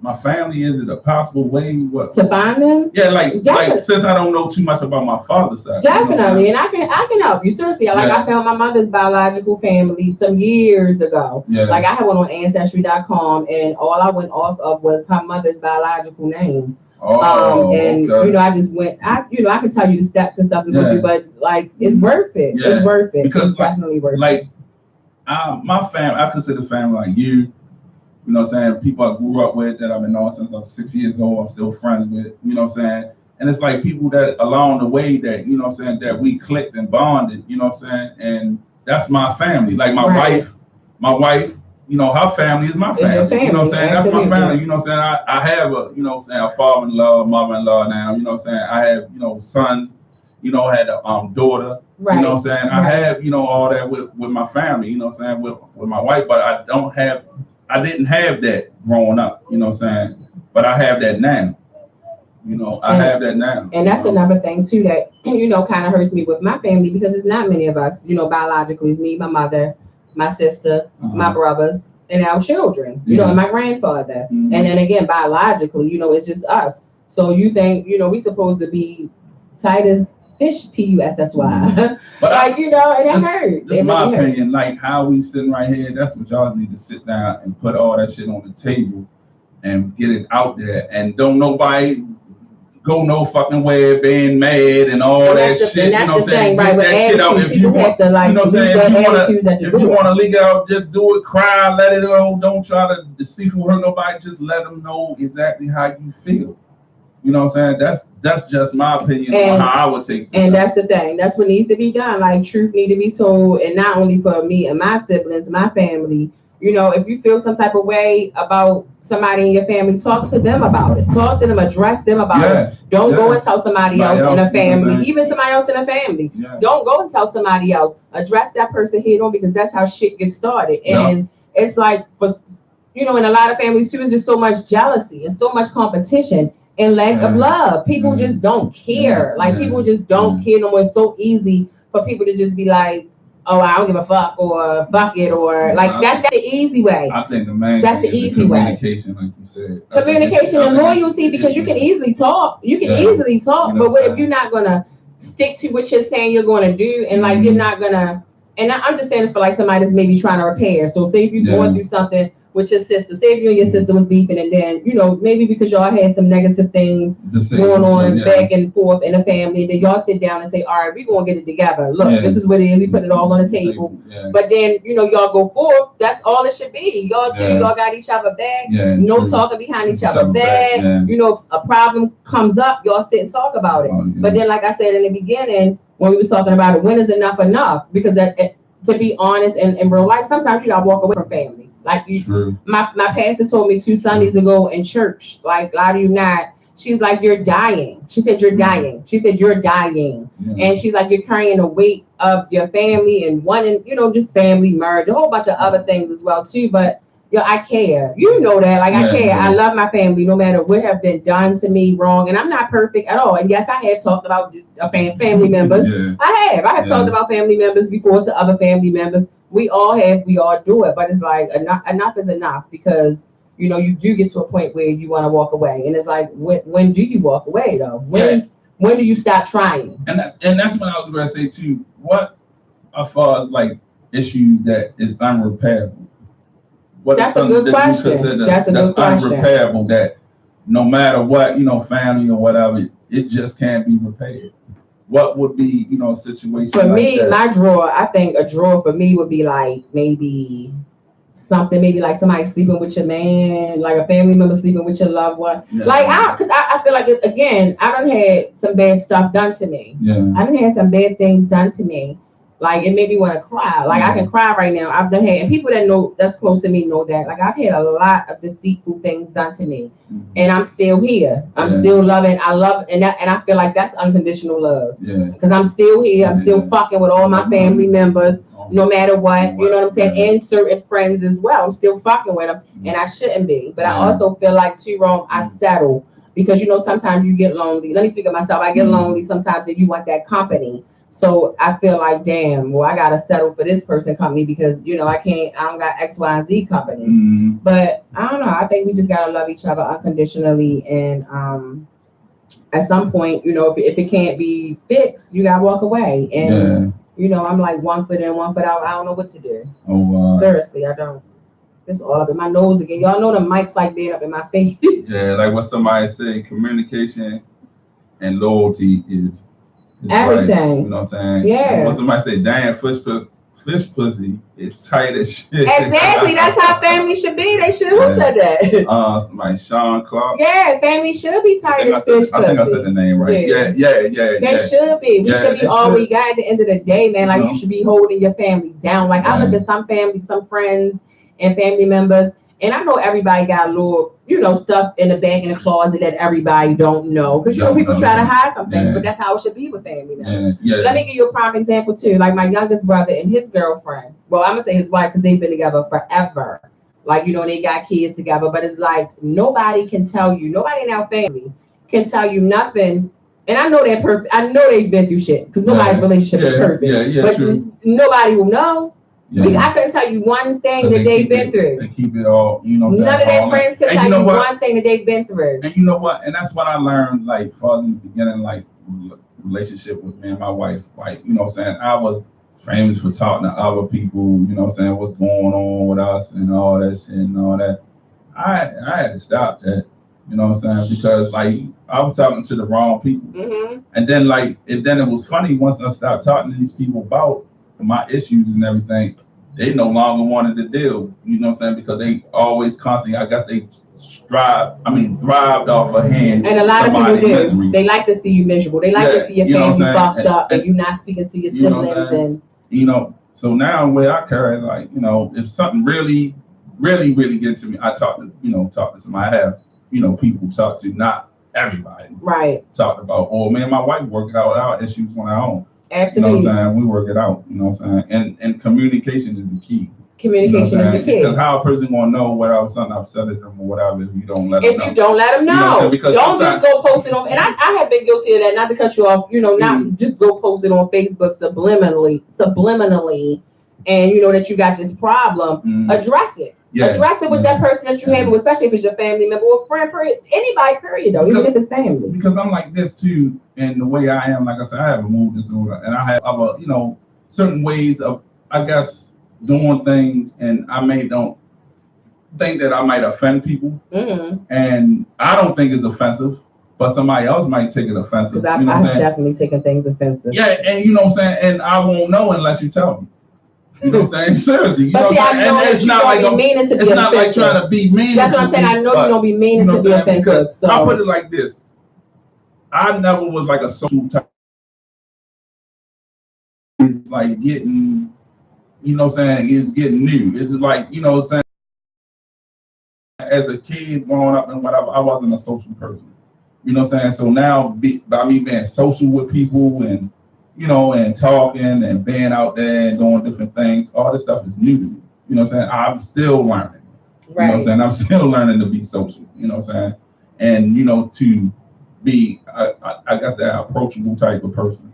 my family? Is it a possible way? What to find them? Yeah, like since I don't know too much about my father's side. Definitely, and I can help you. Seriously, like I found my mother's biological family some years ago. Yeah. Like I had one on Ancestry.com, and all I went off of was her mother's biological name. And okay. you know, I just went. I can tell you the steps and stuff to go through, but like it's worth it. Yeah. It's worth it. Because it's definitely worth it. Like my family, I consider family like you. You know what I'm saying? People I grew up with that I've been knowing since I was 6 years old, I'm still friends with, you know what I'm saying? And it's like people that along the way that, you know what I'm saying, that we clicked and bonded, you know what I'm saying? And that's my family. Like my wife, you know, her family is my family. You know what I'm saying? Absolutely. That's my family. You know what I'm saying? I have a, you know what I'm saying, a father-in-law, mother-in-law now, you know what I'm saying? I have, you know, sons, you know, I had a daughter, you know what I'm saying? I have, you know, all that with my family, you know what I'm saying, with my wife, but I didn't have that growing up, you know what I'm saying? But I have that now. You know, I have that now. And that's another thing too that, you know, kind of hurts me with my family because it's not many of us, you know, biologically. It's me, my mother, my sister, my brothers, and our children, you know, and my grandfather. And then again, biologically, you know, it's just us. So you think, you know, we supposed to be tight as fish, Pussy. But like, you know, and it hurts. This is my opinion. Like how we sitting right here, that's what y'all need to sit down and put all that shit on the table and get it out there. And don't nobody go no fucking way being mad and all that shit. And that's the thing, right? With attitudes, people have to like, you know what I'm saying? If you want to leak out, just do it, cry, let it go. Don't try to deceive or hurt nobody. Just let them know exactly how you feel. You know what I'm saying? That's just my opinion on how I would take it. And that's the thing. That's what needs to be done. Like truth need to be told, and not only for me and my siblings, my family. You know, if you feel some type of way about somebody in your family, talk to them about it. Talk to them, address them about it. Don't go and tell somebody else in a family, even somebody else in a family. Don't go and tell somebody else. Address that person head on because that's how shit gets started. And it's like for, you know, in a lot of families too, it's just so much jealousy and so much competition. And lack of love. People just don't care. Like people just don't care no more. It's so easy for people to just be like, oh, I don't give a fuck or fuck it or like that's the easy way. I think the main that's the easy way. Communication, like you said. Communication and loyalty because you can easily talk. You can easily talk, but what if you're not gonna stick to what you're saying you're gonna do and like you're not gonna and I'm just saying this for like somebody that's maybe trying to repair. So say if you're going through something with your sister, say if you and your sister was beefing and then, you know, maybe because y'all had some negative things going on back and forth in the family, then y'all sit down and say, all right, we're going to get it together. Look, this is what it is. We put it all on the table. But then, you know, y'all go forth. That's all it should be. Y'all two, y'all got each other back. No talking behind each other back. You know, if a problem comes up, y'all sit and talk about it. But then, like I said in the beginning, when we was talking about it, when is enough? Because to be honest, in real life, sometimes you got to walk away from family. Like my pastor told me 2 Sundays ago in church, like, lie to you not. She's like, you're dying. She said, you're dying. She said, you're dying. And she's like, you're carrying the weight of your family and wanting, you know, just family merge, a whole bunch of other things as well, too. But, yo, I care. You know that. Like, I care. I love my family no matter what have been done to me wrong. And I'm not perfect at all. And yes, I have talked about family members. I have talked about family members before to other family members. We all do it, but it's like enough is enough because, you know, you do get to a point where you want to walk away. And it's like, when do you walk away though? When do you stop trying? And that's what I was going to say too. What as far as like issues that is unrepairable? That's a good question. That's unrepairable that no matter what, you know, family or whatever, it just can't be repaired. What would be, you know, a situation for me, my drawer? I think a drawer for me would be like maybe something, maybe like somebody sleeping with your man, like a family member sleeping with your loved one. Like because I feel like again, I done had some bad stuff done to me. I done had some bad things done to me. Like, it made me want to cry. Like, I can cry right now. I've done had, and people that know that's close to me know that. Like, I've had a lot of deceitful things done to me, and I'm still here. I'm still loving. I love, and I feel like that's unconditional love. Yeah. Because I'm still here. I'm still fucking with all my family members, no matter what. You know what I'm saying? And certain friends as well. I'm still fucking with them, and I shouldn't be. But I also feel like, too, Rome, I settle. Because, you know, sometimes you get lonely. Let me speak of myself. I get lonely sometimes, and you want that company. So I feel like, damn, well, I got to settle for this person company because, you know, I don't got X, Y, and Z company. But I don't know. I think we just got to love each other unconditionally. And at some point, you know, if it can't be fixed, you got to walk away. And, you know, I'm like 1 foot in, 1 foot out. I don't know what to do. Seriously, I don't. It's all up in my nose again. Y'all know the mic's like being up in my face. Like what somebody said, communication and loyalty is everything. Right. You know what I'm saying? Yeah. And when somebody say, damn, fish pussy is tight as shit. Exactly. That's how family should be. They should. Who said that? Somebody, Sean Clark. Yeah, family should be tight as fish pussy. I think I said the name right. Yeah. They should be. We should be all we got at the end of the day, man. Like, you should be holding your family down. Like, I look at some families, some friends, and family members, and I know everybody got a little, you know, stuff in the back in the closet that everybody don't know, because, you know, people try to hide some things, but that's how it should be with family members. Let me give you a prime example too. Like, my youngest brother and his girlfriend, well, I'm gonna say his wife, because they've been together forever. Like, you know, they got kids together, but it's like nobody can tell you, nobody in our family can tell you nothing. And I know they're perfect. I know they've been through shit, because nobody's relationship is perfect. But true. Nobody will know. I couldn't tell you one thing that they've been through. They keep it all, you know. None of their friends can tell you one thing that they've been through. And you know what? And that's what I learned, like, far as in the beginning, like, relationship with me and my wife. Like, you know what I'm saying? I was famous for talking to other people, you know what I'm saying, what's going on with us and all that shit and all that. I had to stop that, you know what I'm saying? Because, like, I was talking to the wrong people. And then, like, it was funny once I stopped talking to these people about my issues and everything, they no longer wanted to deal, you know what I'm saying? Because they always constantly, I guess they thrived off a hand. And a lot of people do. Misery. They like to see you miserable. They like to see your family fucked up and you not speaking to your siblings. And you know, so now where I carry, like, you know, if something really, really, really gets to me, I talk to somebody. I have, you know, people talk to, not everybody. Right. Talk about, oh man, my wife worked out our issues on our own. Absolutely. You know what I'm saying? We work it out, you know what I'm saying? And communication is the key. Communication is the key. Because how a person gonna know what I was something upset at them or whatever if you don't let them know. If you don't let them know. You know, don't just go post it on, and I have been guilty of that, not to cut you off, you know, not just go post it on Facebook subliminally, and you know that you got this problem, address it. Address it with that person that you have, especially if it's your family member or friend, period. Anybody, period, though, even if it's family. Because I'm like this too, and the way I am, like I said, I have a mood disorder, and I have other, you know, certain ways of, I guess, doing things, and don't think that I might offend people, and I don't think it's offensive, but somebody else might take it offensive. Because you know I've definitely taken things offensive. Yeah, and you know what I'm saying, and I won't know unless you tell me. You know what I'm saying? Seriously. You but know see, I know that you don't be meaning to be offensive. It's not like trying to be mean. That's what I'm saying. I know you don't be meaning to be offensive. So I'll put it like this. I never was like a social type. It's like getting, you know what I'm saying, it's getting new. It's like, you know what I'm saying, as a kid growing up and whatever, I wasn't a social person. You know what I'm saying? So now, by me being social with people and, you know, and talking and being out there and doing different things, all this stuff is new to me. You know what I'm saying? I'm still learning. Right. You know what I'm saying? I'm still learning to be social. You know what I'm saying? And, you know, to be, I guess, that approachable type of person.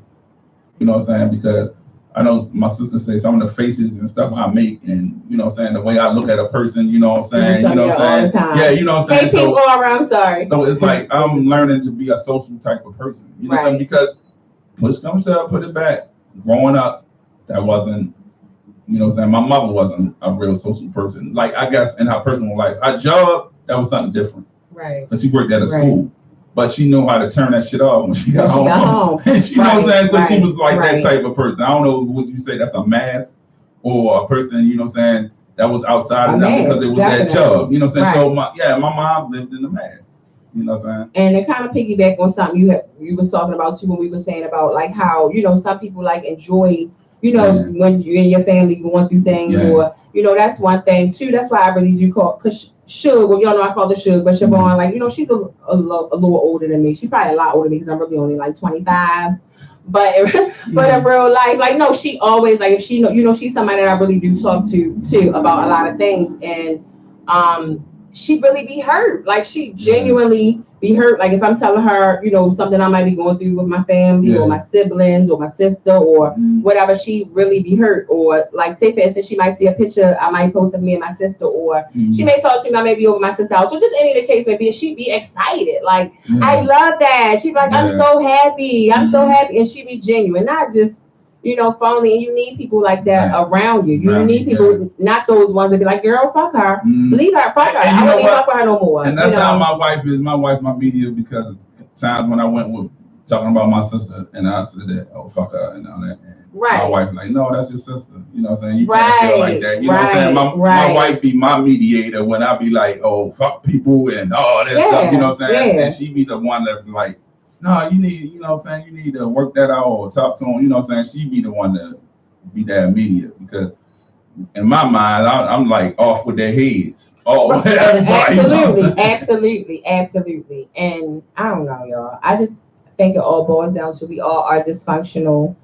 You know what I'm saying? Because I know my sister says some of the faces and stuff I make, and, you know what I'm saying, the way I look at a person, you know what I'm saying? You know what I'm saying? Yeah, you know what I'm saying? Hey, people all around, sorry. So it's like I'm learning to be a social type of person. You know what I'm saying? Because push comes to put it back. Growing up, that wasn't, you know what I'm saying? My mother wasn't a real social person. Like, I guess in her personal life, her job, that was something different. Right. Because she worked at a school. But she knew how to turn that shit off when she got home. You know what I'm saying? So she was like that type of person. I don't know, would you say that's a mask or a person, you know what I'm saying, that was outside of them because it was that job. You know what I'm saying? So my mom lived in the mask. You know what I'm saying? And to kind of piggyback on something you was talking about too, when we were saying about like how, you know, some people like enjoy you know, when you and your family going through things, or you know, that's one thing too. That's why I really do call, cause Suge, well, y'all know I call her Suge, but Siobhan, like, you know, she's a little older than me. She's probably a lot older than me because I'm really only like 25. But but in real life, like, no, she always, like, if she know, you know, she's somebody that I really do talk to too about a lot of things, and she really be hurt. Like, she genuinely be hurt. Like, if I'm telling her, you know, something I might be going through with my family or my siblings or my sister or whatever, she really be hurt. Or like, say for instance, she might see a picture I might post of me and my sister, or she may talk to me, I may be over my sister's house, or just any of the case may be, and she be excited. Like, I love that. She be like, I'm so happy. I'm so happy. And she be genuine, not just, you know, phony. And you need people like that around you. You need people, not those ones that be like, girl, fuck her. Leave her, fuck her. I don't even fuck with her no more. And that's how my wife is. My wife, my media, because of times when I went with talking about my sister and I said that, oh, fuck her and all that. And my wife like, no, that's your sister. You know what I'm saying? You can't feel like that. You know what I'm saying? My wife be my mediator when I be like, oh, fuck people and all that stuff. You know what I'm saying? And she be the one that be like, no, you need, you know what I'm saying, you need to work that out or talk to him, you know what I'm saying? She be the one to be that immediate, because in my mind, I'm like off with their heads. Oh, absolutely. And I don't know, y'all. I just think it all boils down to we all are dysfunctional.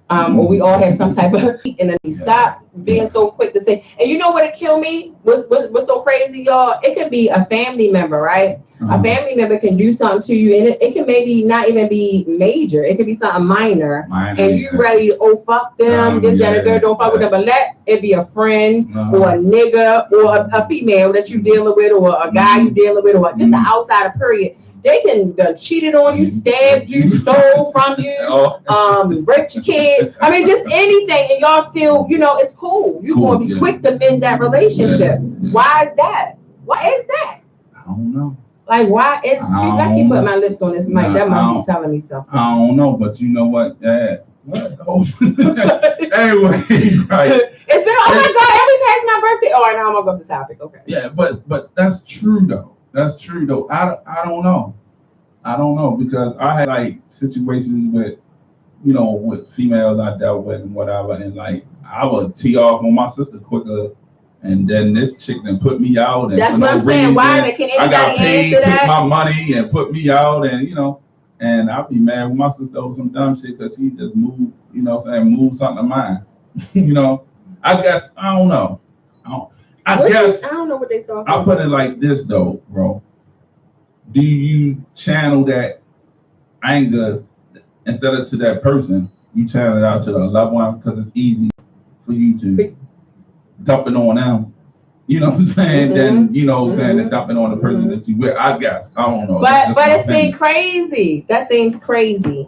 Or we all have some type of, and then we stop being so quick to say. And you know what it killed me? What's so crazy, y'all? It can be a family member, right? A family member can do something to you, and it can maybe not even be major. It could be something minor, and you ready to, oh, fuck them, this, that, and girl, don't fuck with them. But let it be a friend or a nigga or a female that you dealing with, or a guy you dealing with, or just an outsider, period. They can cheated on you, stabbed you, stole from you, raped your kid. I mean, just anything, and y'all still, you know, it's cool. You're going to be quick to mend that relationship. Why is that? Why is that? I don't know. Like, why is, excuse me, I keep putting my lips on this mic. That must be telling me something. I don't know, but you know what? What? Oh. Anyway, right. It's been, oh my God, every past my birthday. Oh, now I'm going to go to the topic. Okay. Yeah, but that's true, though. That's true, though. I don't know. I don't know, because I had like situations with, you know, with females I dealt with and whatever, and like I would tee off on my sister quicker, and then this chick then put me out. And that's what I'm saying. Why can anybody I got paid, answer that? Took my money and put me out, and you know, and I'd be mad with my sister over some dumb shit because she just moved, you know what I'm saying, moved something of mine. You know, I guess I don't know. I don't know what they talking about. I'll put it like this though, bro. Do you channel that anger instead of to that person? You channel it out to the loved one, because it's easy for you to dump it on them. You know what I'm saying? Then you know what I'm saying, to dump it on the person that you with. I guess I don't know. But it seems crazy. That seems crazy.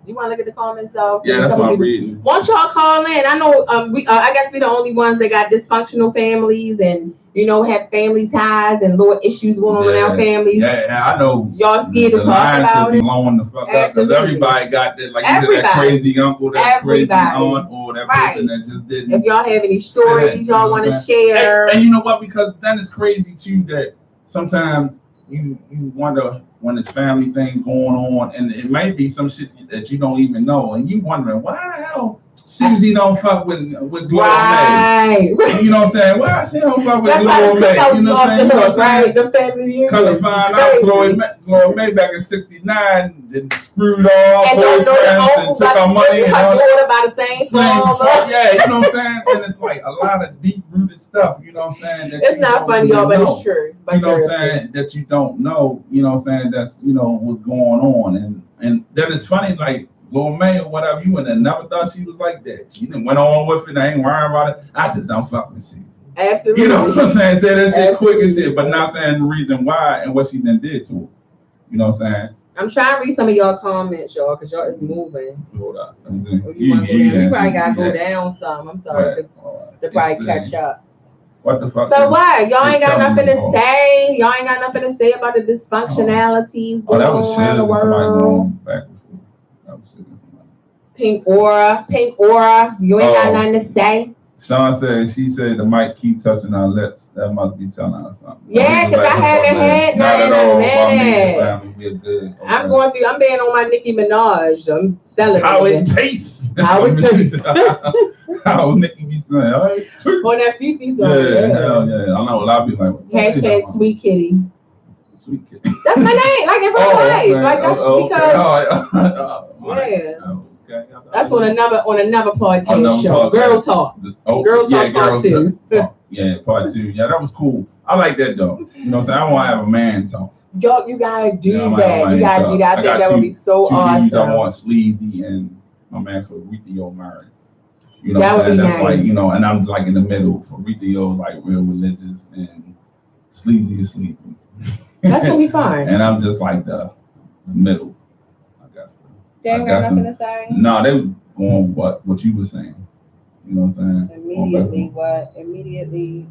You want to look at the comments though? Yeah, that's what I'm reading. Won't y'all call in? I know I guess we're the only ones that got dysfunctional families and, you know, have family ties and little issues going on in our families. Yeah, I know. Y'all scared to talk about it? Blowing the fuck up, because everybody got that, like you said, that crazy uncle, that crazy aunt, or that person that just didn't. If y'all have any stories y'all want to share. And you know what? Because then it's crazy too that sometimes you wonder when it's family thing going on, and it may be some shit that you don't even know, and you wondering why the hell Susie don't fuck with Gloria May. You know what I'm saying? Why she don't fuck with Gloria May? You know what I'm saying? Right, the family reunion. Come to find out, Gloria May back in '69 then screwed all boyfriends and took our money and all that. About the same song. Yeah, you know what I'm saying? And it's like a lot of deep rooted stuff. You know what I'm saying? It's not funny, y'all, but it's true. You know what I'm saying? That you don't know. You know what I'm saying? That's, you know, what's going on, and then it's funny, like Lil May or whatever, you wouldn't have never thought she was like that. She didn't went on with it. I ain't worrying about it. I just don't fuck with Susie. Absolutely. You know what I'm saying? That's it, quick as shit, but not saying the reason why and what she then did to her. You know what I'm saying? I'm trying to read some of y'all comments, y'all, because y'all is moving. Hold up. Let me see. You probably got to go down some. I'm sorry. Right. They probably catch up. What the fuck? So what? Y'all ain't got nothing to say? Y'all ain't got nothing to say about the dysfunctionalities going on around the world? Pink aura. You ain't got nothing to say? Sean said, she said the mic keep touching our lips. That must be telling us something. Yeah, because I haven't had nothing in a minute. We're good. Okay. I'm being on my Nicki Minaj. I'm celebrating. How it tastes. Howard Dukes. How Nikki be saying, all right. On that Fifi song. Yeah, hell yeah. I know a lot of people like, Hashtag Sweet Kitty. Sweet Kitty. That's my name, like in real life. Okay. Like that's because Okay. that's on another podcast Another show. podcast. Girl Talk. Girl Talk Part 2. Yeah, Part 2. Yeah, that was cool. I like that though. You know what I'm saying? I want to have a man talk. Yo, you gotta do Yeah, that. You gotta do that. I think that would be so awesome. Dudes I want Sleazy and my man for Rethio married. You know that what I'm saying? would be That's nice. like, you know, and I'm like in the middle. For Rethio, like real religious, and Sleazy is sleazy. That's gonna be fun. And I'm just like the middle, I guess. They ain't got nothing to say. No, they were going what you were saying. You know what I'm saying? Immediately, what? Immediately.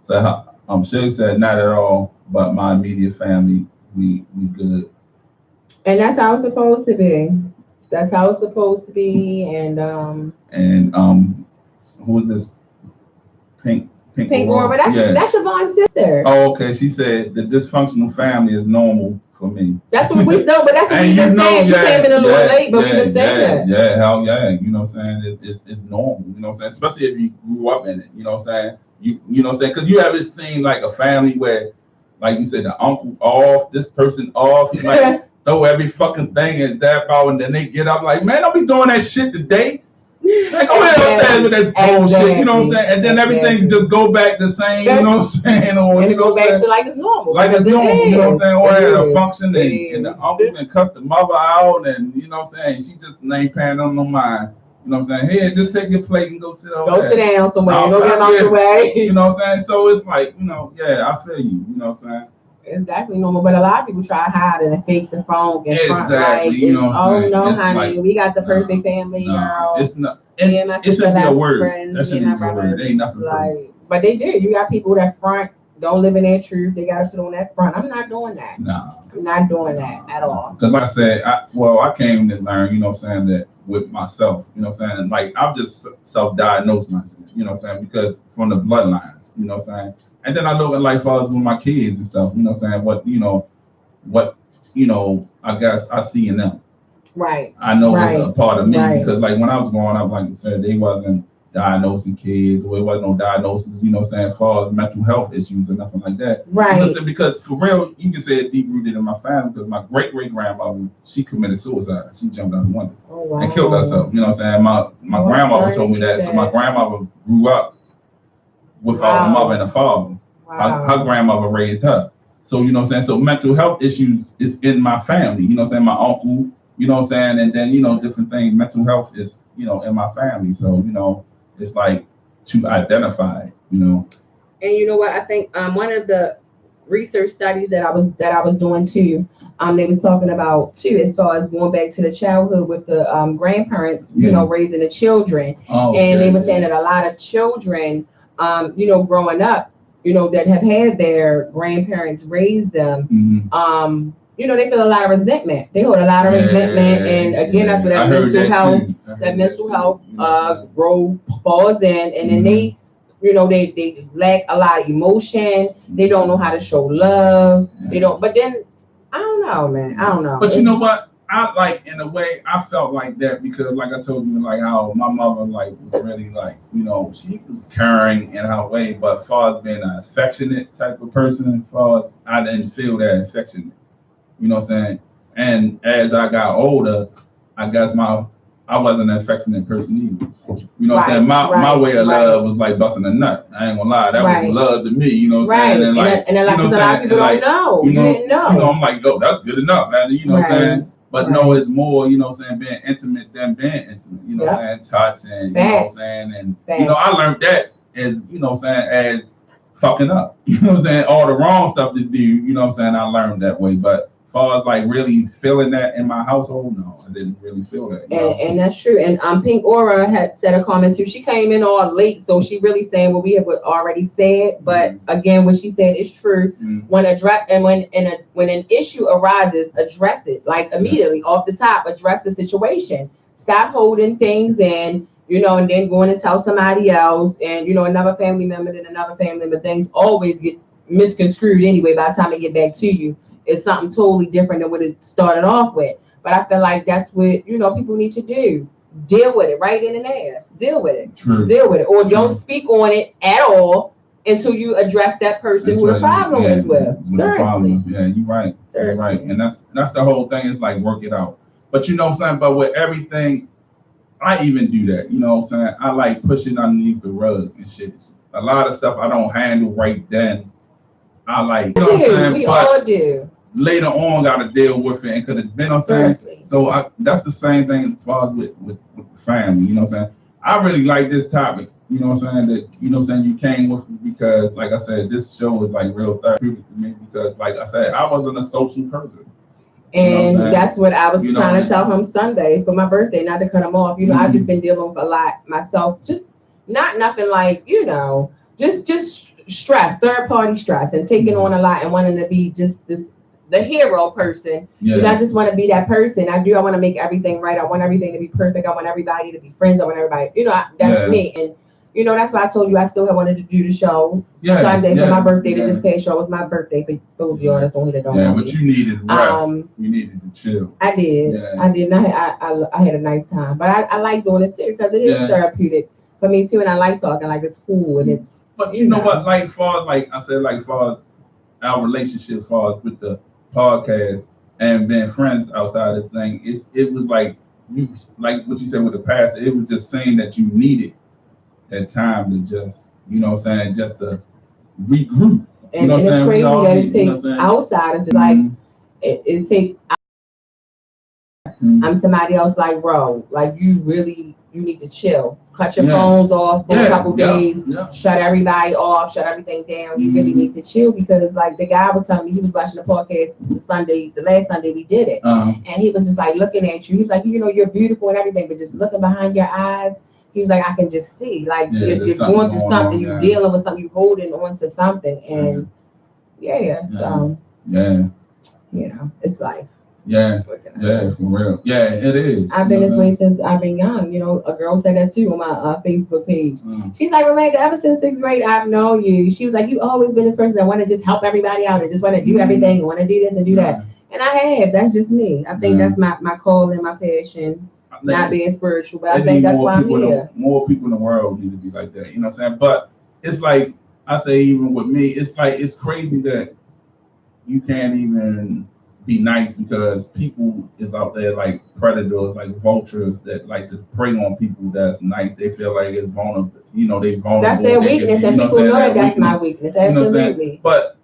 So Suge said not at all, but my immediate family, we good. And that's how it's supposed to be. That's how it's supposed to be. And who is this? Pink Bmore, but that's Siobhan's sister. Oh, okay. She said the dysfunctional family is normal for me. That's what we know, but that's what we've been saying. You came in a little late, but we've been saying that. Yeah, hell yeah. You know what I'm saying? It's normal. You know what I'm saying? Especially if you grew up in it. You know what I'm saying? You know what I'm saying? Because you ever seen like a family where, like you said, the uncle off, this person off, he like throw every fucking thing and zap out, and then they get up like, man, don't be doing that shit today. Like, go ahead upstairs with that bullshit, you know what I'm saying? And then everything just go back the same, you know what I'm saying? Or and it go back to like it's normal. Like it's normal, you know what I'm saying? Or at a function and the uncle and cuss the mother out, and you know what I'm saying? She just ain't paying no mind. You know what I'm saying? Here, just take your plate and go sit over there. Go sit down somewhere. Go get them out the way. You know what I'm saying? So it's like, you know, yeah, I feel you. You know what I'm saying? It's definitely normal, but a lot of people try to hide it and fake the phone and front like, you know what I'm saying? No, it's honey, like, we got the perfect family, girl. It's not. It should be a word. That should be a word. There ain't nothing like, but they do. You got people that front don't live in their truth. They got to sit on that front. I'm not doing that. No, I'm not doing that at all. Because like I said, I came to learn, you know what I'm saying, that with myself, you know what I'm saying, and like I've just self-diagnosed myself, you know what I'm saying, because from the bloodlines, you know what I'm saying. And then I look at life as with my kids and stuff, you know what I'm saying, what I guess I see in them. Right. I know it's a part of me because like when I was growing up, like you said, they wasn't diagnosing kids, or it wasn't no diagnosis, you know what I'm saying, as far as mental health issues or nothing like that. Right. You know, because for real, you can say it's deep rooted in my family because my great grandmother, she committed suicide. She jumped out the window and killed herself. You know what I'm saying? My grandmother told me that. So my grandmother grew up without a mother and a father. Her grandmother raised her. So, you know what I'm saying? So mental health issues is in my family. You know what I'm saying? My uncle, you know what I'm saying? And then, you know, different things. Mental health is, you know, in my family. So, you know, it's like to identify, you know. And you know what? I think one of the research studies that I was doing too, they was talking about too, as far as going back to the childhood with the grandparents, you know, raising the children. And they were saying that a lot of children, you know, growing up, you know, that have had their grandparents raise them, you know, they feel a lot of resentment. They hold a lot of resentment, and again, that's where that mental health falls in, and then they, you know, they lack a lot of emotion. They don't know how to show love. They don't. But then, I don't know, man. I don't know. But you know what? I like, in a way, I felt like that because, like I told you, like how my mother, like, was really like, you know, she was caring in her way, but as far as being an affectionate type of person, as far as I didn't feel that affectionate. You know what I'm saying? And as I got older, I guess I wasn't an affectionate person either. You know what I'm saying? My way of love was like busting a nut. I ain't gonna lie, that was love to me. You know what I'm saying? And like, and like, a lot of people don't know. You didn't know. You know, I'm like, yo, that's good enough, man. You know what I'm saying? But no, it's more, you know what I'm saying, being intimate than being intimate. You know what I'm saying? Touch and, you know what I'm saying? And, you know, I learned that as, you know what I'm saying, as fucking up. You know what I'm saying? All the wrong stuff to do, you know what I'm saying? I learned that way. But as far as like really feeling that in my household, no, I didn't really feel that. And that's true. And Pink Aura had said a comment too. She came in all late, so she really saying what we have already said. But again, what she said is true. When an issue arises, address it like immediately off the top. Address the situation. Stop holding things in, you know, and then going to tell somebody else, and you know, another family member, then another family member. Things always get misconstrued anyway. By the time they get back to you, it's something totally different than what it started off with. But I feel like that's what, you know, people need to do. deal with it right in and there. Deal with it. True. Deal with it. Or don't True. speak on it at all until you address that person who the problem is with. Seriously. Yeah, you're right. Seriously. You're right. And that's the whole thing, is like work it out. But you know what I'm saying? But with everything, I even do that. You know what I'm saying? I like pushing underneath the rug and shit. A lot of stuff I don't handle right then. I like, you know what I'm saying? We but all do. Later on, got to deal with it, and could have been, you know what I'm saying? So that's the same thing as far as with the family, you know what I'm saying? I really like this topic, you know what I'm saying? That, you know what I'm saying, you came with me because, like I said, this show is like real therapeutic to me because, like I said, I wasn't a social person. And that's what I was trying to tell him Sunday for my birthday, not to cut him off. You know, I've just been dealing with a lot myself, just not nothing like, you know, just stress, third party stress, and taking on a lot and wanting to be just the hero person. Yeah. You know, I just want to be that person. I want to make everything right. I want everything to be perfect. I want everybody to be friends. I want everybody, you know, that's me. And, you know, that's why I told you I still have wanted to do the show Sunday for my birthday. The just past show was my birthday for those of y'all that's only that don't know but me. you needed rest. You needed to chill. I did. I did. And I had a nice time. But I like doing this too because it is therapeutic for me too. And I like talking, like it's cool. And it's, but you know what, like far as, like I said, like far as our relationship, far as with the podcast and being friends outside of the thing, it was like you, like what you said with the past, it was just saying that you needed that time to just, you know what I'm saying, just to regroup. And, you know and it's crazy that it takes you know outsiders. It's like it takes. I'm somebody else like, bro, like you need to chill. Cut your phones off for a couple days. Shut everybody off. Shut everything down. You really need to chill because, like, the guy was telling me, he was watching the podcast the last Sunday we did it, and he was just like looking at you. He's like, you know, you're beautiful and everything, but just looking behind your eyes, he was like, I can just see, like, you're going through something. You're dealing with something. You're holding on to something, and so you know, it's life. For real. Yeah, it is. I've been this way since I've been young. You know, a girl said that too on my Facebook page. She's like, Rebecca, ever since 6th grade, I've known you. She was like, you always been this person that want to just help everybody out and just want to do everything and want to do this and do that. And I have. That's just me. I think that's my call and my passion. Not being spiritual, but I think that's why I'm here. More people in the world need to be like that. You know what I'm saying? But it's like, I say, even with me, it's like, it's crazy that you can't even be nice because people is out there like predators, like vultures that like to prey on people that's nice. They feel like it's vulnerable, you know, they vulnerable. That's their weakness, and people know that that's my weakness. Absolutely. But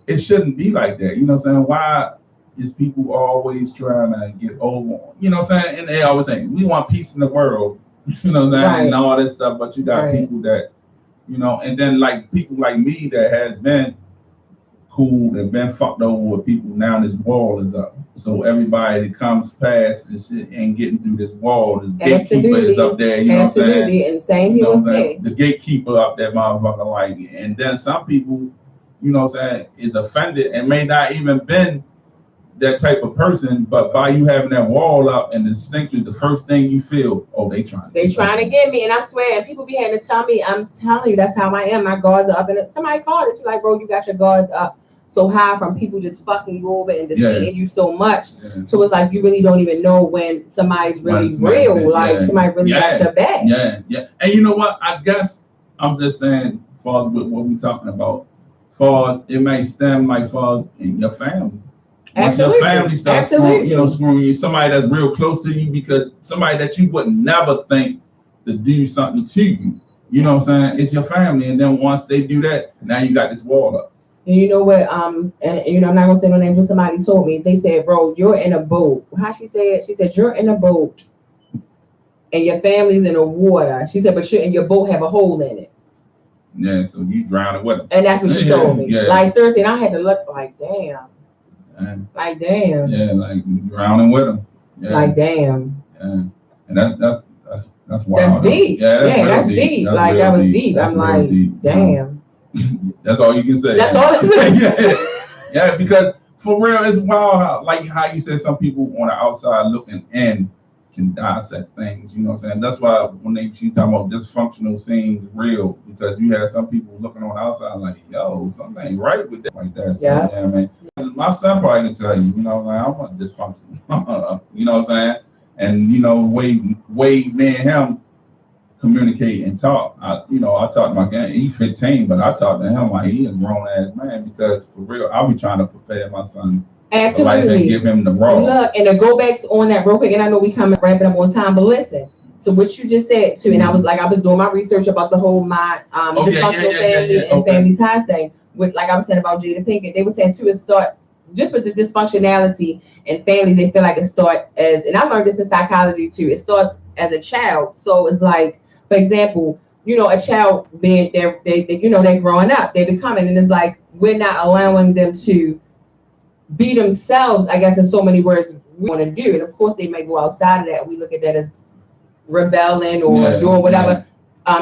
it shouldn't be like that. You know what I'm saying? Why is people always trying to get over? You know what I'm saying? And they always say, we want peace in the world, you know what I'm saying? And all this stuff, but you got people that, you know, and then like people like me that has been cool and been fucked over with people. Now this wall is up, so everybody that comes past and shit ain't getting through this wall. This gatekeeper is up there, you know what I'm saying? And same here with me. The gatekeeper up there, motherfucker, like, and then some people, you know what I'm saying, is offended and may not even been that type of person, but by you having that wall up and distinctly, the first thing you feel, oh, they trying to get me. And I swear, and people be having to tell me, I'm telling you, that's how I am. My guards are up, and somebody called it. She's like, bro, you got your guards up so high from people just fucking you over and defeating you so much. So it's like you really don't even know when somebody's really real, like somebody really got your back. And you know what? I guess I'm just saying, as far as what we talking about, as far as it may stem like far as in your family. Once your family starts screwing you, somebody that's real close to you, because somebody that you would never think to do something to you. You know what I'm saying? It's your family, and then once they do that, now you got this wall up. And you know what? And you know, I'm not gonna say no names, but somebody told me, they said, bro, you're in a boat. How she said? She said, you're in a boat and your family's in the water. She said, but your boat have a hole in it. Yeah, so you drowning with them. And that's what she told me. Like, seriously, and I had to look like, damn. Like, damn. Yeah, like drowning with them. Like, damn. And that's wild. That's deep. That's deep. Like, that was deep. I'm like, damn. That's all you can say. That's all you can say. Because for real, it's wild how you said some people on the outside looking in can dissect things, you know what I'm saying? That's why when she's talking about dysfunctional seems real, because you have some people looking on the outside like, yo, something ain't right with that, like that. So, man. My son probably can tell you, you know, like, I'm not dysfunctional. You know what I'm saying? And way me and him communicate and talk. I talk to my guy. He's 15, but I talk to him like he a grown ass man because for real, I'll be trying to prepare my son for life and give him the raw. Look, and to go back on that real quick, and I know we come wrapping up on time, but listen to what you just said too. And I was doing my research about the whole dysfunctional family and family ties thing. With like I was saying about Jada Pinkett, they were saying too, it start just with the dysfunctionality and families. They feel like it start as, and I learned this in psychology too. It starts as a child, so it's like, for example, a child being they're growing up, they're becoming, and it's like we're not allowing them to be themselves, I guess, in so many words we want to do. And of course they may go outside of that. We look at that as rebelling or doing whatever.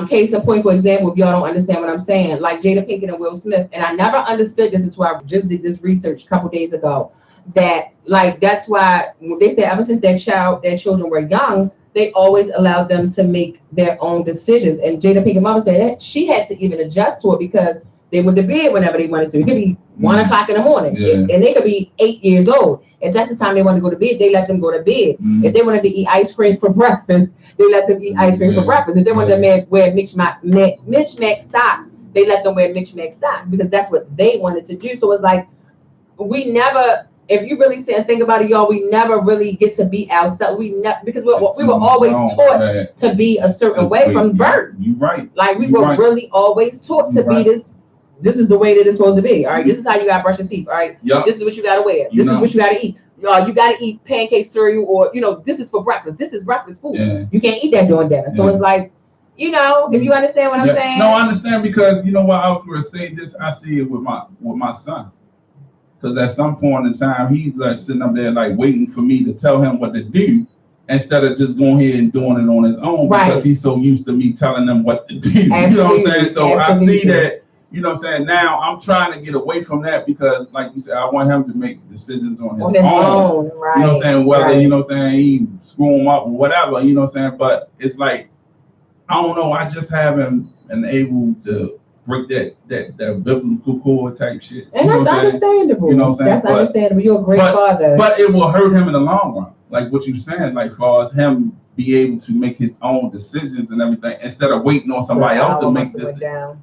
Case in point, for example, if y'all don't understand what I'm saying, like Jada Pinkett and Will Smith, and I never understood this until I just did this research a couple days ago, that like that's why they said ever since their children were young, they always allowed them to make their own decisions. And Jada Pinkett mama said that she had to even adjust to it because they went to bed whenever they wanted to. It could be 1 o'clock in the morning, and they could be 8 years old. If that's the time they want to go to bed, they let them go to bed. If they wanted to eat ice cream for breakfast, they let them eat ice cream for breakfast. If they wanted to wear mismatched socks, they let them wear mismatched socks because that's what they wanted to do. So it's like we never. If you really sit and think about it, y'all, we never really get to be ourselves. Because we were always taught to be a certain way from birth. You're right. Like we were really always taught to be this. This is the way that it's supposed to be. All right. This is how you gotta brush your teeth. All right. Yep. This is what you gotta wear. This is what you gotta eat. You gotta eat pancake cereal, or this is for breakfast. This is breakfast food. Yeah. You can't eat that during dinner. So it's like, if you understand what I'm saying. No, I understand because you know what I was gonna say this. I see it with my son. Because at some point in time, he's like sitting up there like waiting for me to tell him what to do instead of just going ahead and doing it on his own because he's so used to me telling him what to do. Absolutely. You know what I'm saying? So Absolutely. I see that, what I'm saying? Now I'm trying to get away from that because like you said, I want him to make decisions on his own. Right. You know what I'm saying? Whether, he screw him up or whatever, you know what I'm saying? But it's like, I don't know, I just haven't been able to break that biblical core type shit. And that's understandable. You know what I'm saying? That's understandable. You're a great father. But it will hurt him in the long run. Like what you're saying, like far as him be able to make his own decisions and everything instead of waiting on somebody else to make this.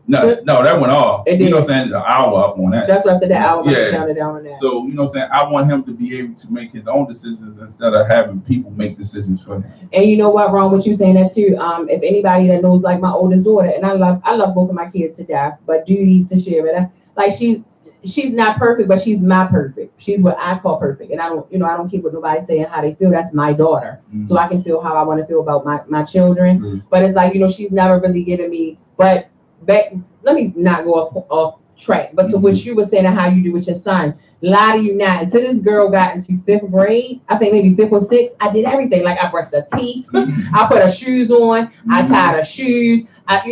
No, that went off. You know what I'm saying? The hour up on that. That's what I said, the hour down on that. So, you know what I'm saying? I want him to be able to make his own decisions instead of having people make decisions for him. And you know what, Ron, what you saying that too? If anybody that knows like my oldest daughter, and I love both of my kids to death, but do need to share it. Like she's not perfect, but she's my perfect. She's what I call perfect. And I don't keep with nobody saying how they feel. That's my daughter. Mm-hmm. So I can feel how I want to feel about my children. Mm-hmm. But it's like, she's never really given me, but let me not go off track. But to what you were saying and how you do with your son, lie to you not. Until this girl got into 5th grade, I think maybe 5th or 6th, I did everything. Like I brushed her teeth. I put her shoes on. I tied her shoes. I,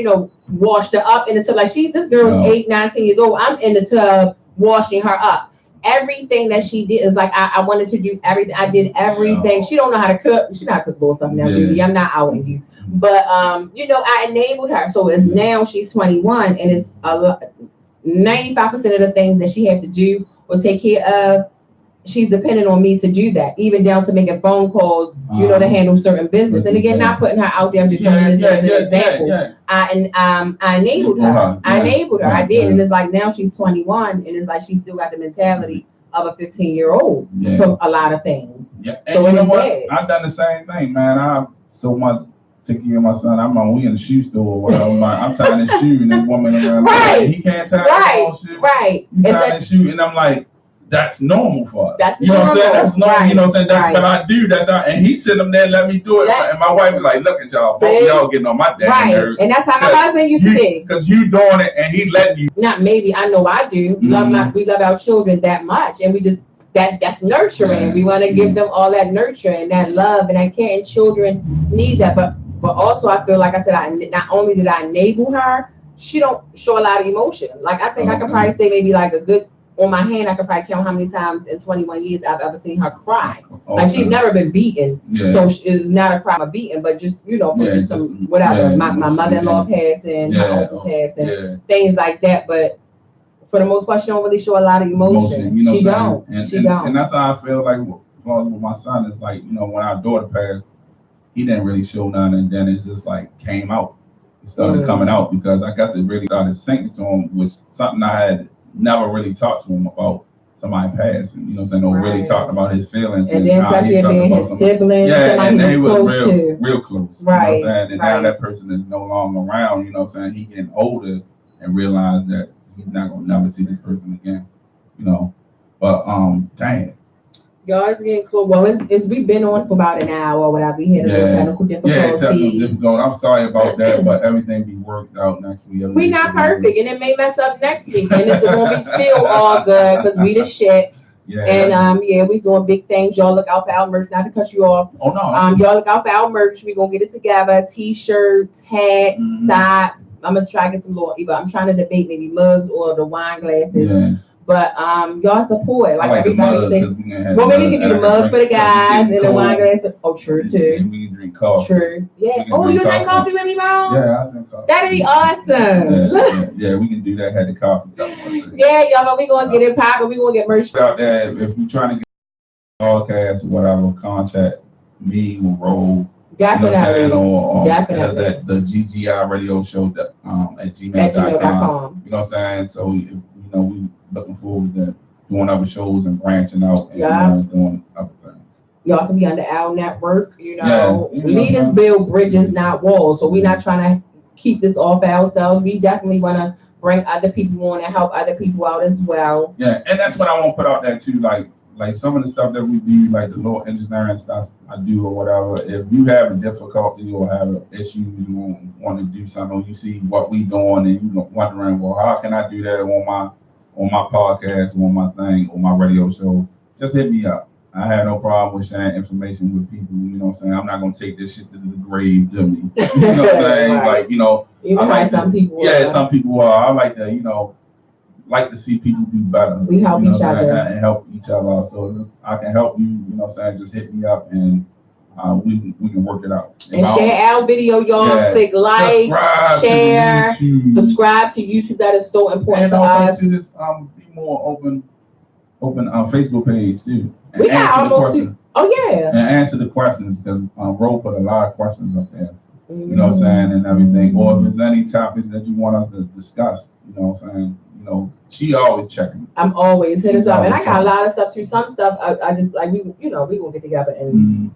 washed her up in the tub. Like this girl's 8, 19 years old. I'm in the tub washing her up. Everything that she did is like I wanted to do everything. I did everything. She don't know how to cook. She know how to cook stuff now, baby. I'm not outing you. But I enabled her. So it's now she's 21 and it's 95% of the things that she had to do or take care of, she's dependent on me to do that, even down to making phone calls, to handle certain business. And again, not putting her out there, I'm just using this as an example. I enabled her. I enabled her. I did. And it's like now she's 21 and it's like she still got the mentality of a 15-year-old for a lot of things. Yeah. And so you know what? I've done the same thing, man. I'm so much take care of my son. We in the shoe store or whatever. I'm tying his shoe and this woman around. Right. Like, he can't tie his shoe. Right. He tying his shoe and I'm like, that's normal for us. That's normal. What I'm saying? That's normal. Right. You know what I'm saying? That's what I do. And he's sitting up there and let me do it. And my wife was like, look at y'all. Both y'all getting on my damn nerves. And that's how my husband used to be. Because you doing it and he letting you. Not maybe. I know I do. Mm-hmm. We love our children that much. And we just, that's nurturing. Yeah. We want to give them all that nurture and that love and that care. And children need that. But also I feel like I said, not only did I enable her, she don't show a lot of emotion. Like I think I could probably say maybe like a good, on my hand, I could probably count how many times in 21 years I've ever seen her cry. Like she's never been beaten, so it's not a crime of beating, but just for just some whatever. My mother-in-law passing, my uncle passing, things like that. But for the most part, she don't really show a lot of emotion. She don't. And that's how I feel like flaws with my son is like, when our daughter passed, he didn't really show none, and then it just like came out. It started coming out because I guess it really started sinking to him, which something I had never really talked to him about somebody passing. Or really talking about his feelings. And then especially it being his siblings, somebody he was close to. Real close. Right. You know what I'm saying? And now that person is no longer around, he getting older and realized that he's not gonna never see this person again. But dang. Y'all, it's getting close. Well, we've been on for about an hour or whatever. We had a little technical difficulties. Technical difficulties. I'm sorry about that, but everything be worked out next week. We not perfect, and it may mess up next week, and it's gonna be still all good because we the shit. Yeah. And we doing big things. Y'all look out for our merch. Not to cut you off. Oh no. Y'all look out for our merch. We gonna get it together. T-shirts, hats, socks. I'm gonna try to get some little. Either I'm trying to debate maybe mugs or the wine glasses. Yeah. But y'all support like everybody say. Well, maybe we can do the mugs for the guys and the wine glasses. Oh, true too. We can drink coffee. True. Yeah. Oh, you drink coffee with me, Mom? Yeah, I drink coffee. That'd be awesome. Yeah, we can do that. Had the coffee. Yeah, y'all, but we gonna get it popping. We gonna get merch out there. If you're trying to get podcast or whatever, contact me or Roll. Definitely. Definitely. At the GGI radio show at gmail.com. You know what I'm saying? So, we looking forward to doing other shows and branching out and doing other things. Y'all can be on the Owl Network. Leaders build bridges, not walls. So we're not trying to keep this all for ourselves. We definitely want to bring other people on and help other people out as well. Yeah, and that's what I want to put out there too. Like some of the stuff that we do, like the little engineering stuff I do or whatever. If you have a difficulty or have an issue, you want to do something, or you see what we doing and you wondering, well, how can I do that on my podcast, on my thing, on my radio show? Just hit me up. I have no problem with sharing information with people. You know what I'm saying? I'm not gonna take this shit to the grave to me. You know what I'm saying? Right. Like, some people. Some people are. I like to, like to see people do better. We help each other and help each other out. So if I can help you, just hit me up and we can work it out. And share our video, y'all. Click like, share, subscribe to YouTube. That is so important to us. And also to this Bmore open Facebook page too. And we got almost and answer the questions because Ro put a lot of questions up there. You know what I'm saying, and everything. Or if there's any topics that you want us to discuss, you know what I'm saying. She always checking. I'm always hit us up, and I got a lot of stuff too. Some stuff I just like we gonna get together and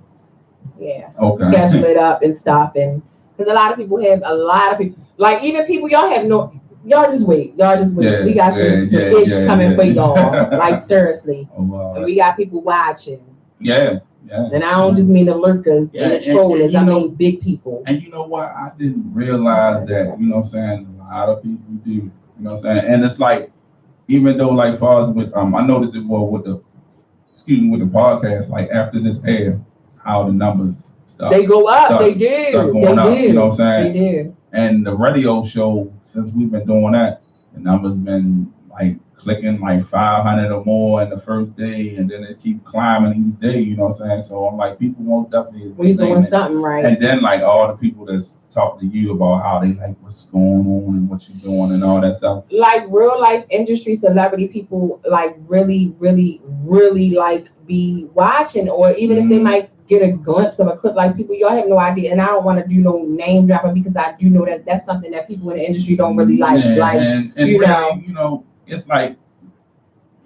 schedule it up and stuff, and because a lot of people like even people y'all just wait. Yeah, we got some ish coming for y'all, like seriously, and we got people watching. Yeah. And I don't just mean the lurkers and the trollers. I mean big people. And you know what? I didn't realize that. You know what I'm saying? A lot of people do. You know what I'm saying? And it's like, even though like far as with I noticed it more with the podcast, like after this air, how the numbers they go up, they do. You know what I'm saying? They do. And the radio show, since we've been doing that, the numbers been like clicking like 500 or more in the first day, and then it keep climbing each day, you know what I'm saying? So I'm like, people most definitely is we doing something right. And then like all the people that's talking to you about how they like what's going on and what you're doing and all that stuff. Like real life industry celebrity people like really, really, really like be watching, or even if they might get a glimpse of a clip, like people, y'all have no idea. And I don't want to do no name dropping because I do know that that's something that people in the industry don't really like. And really, it's like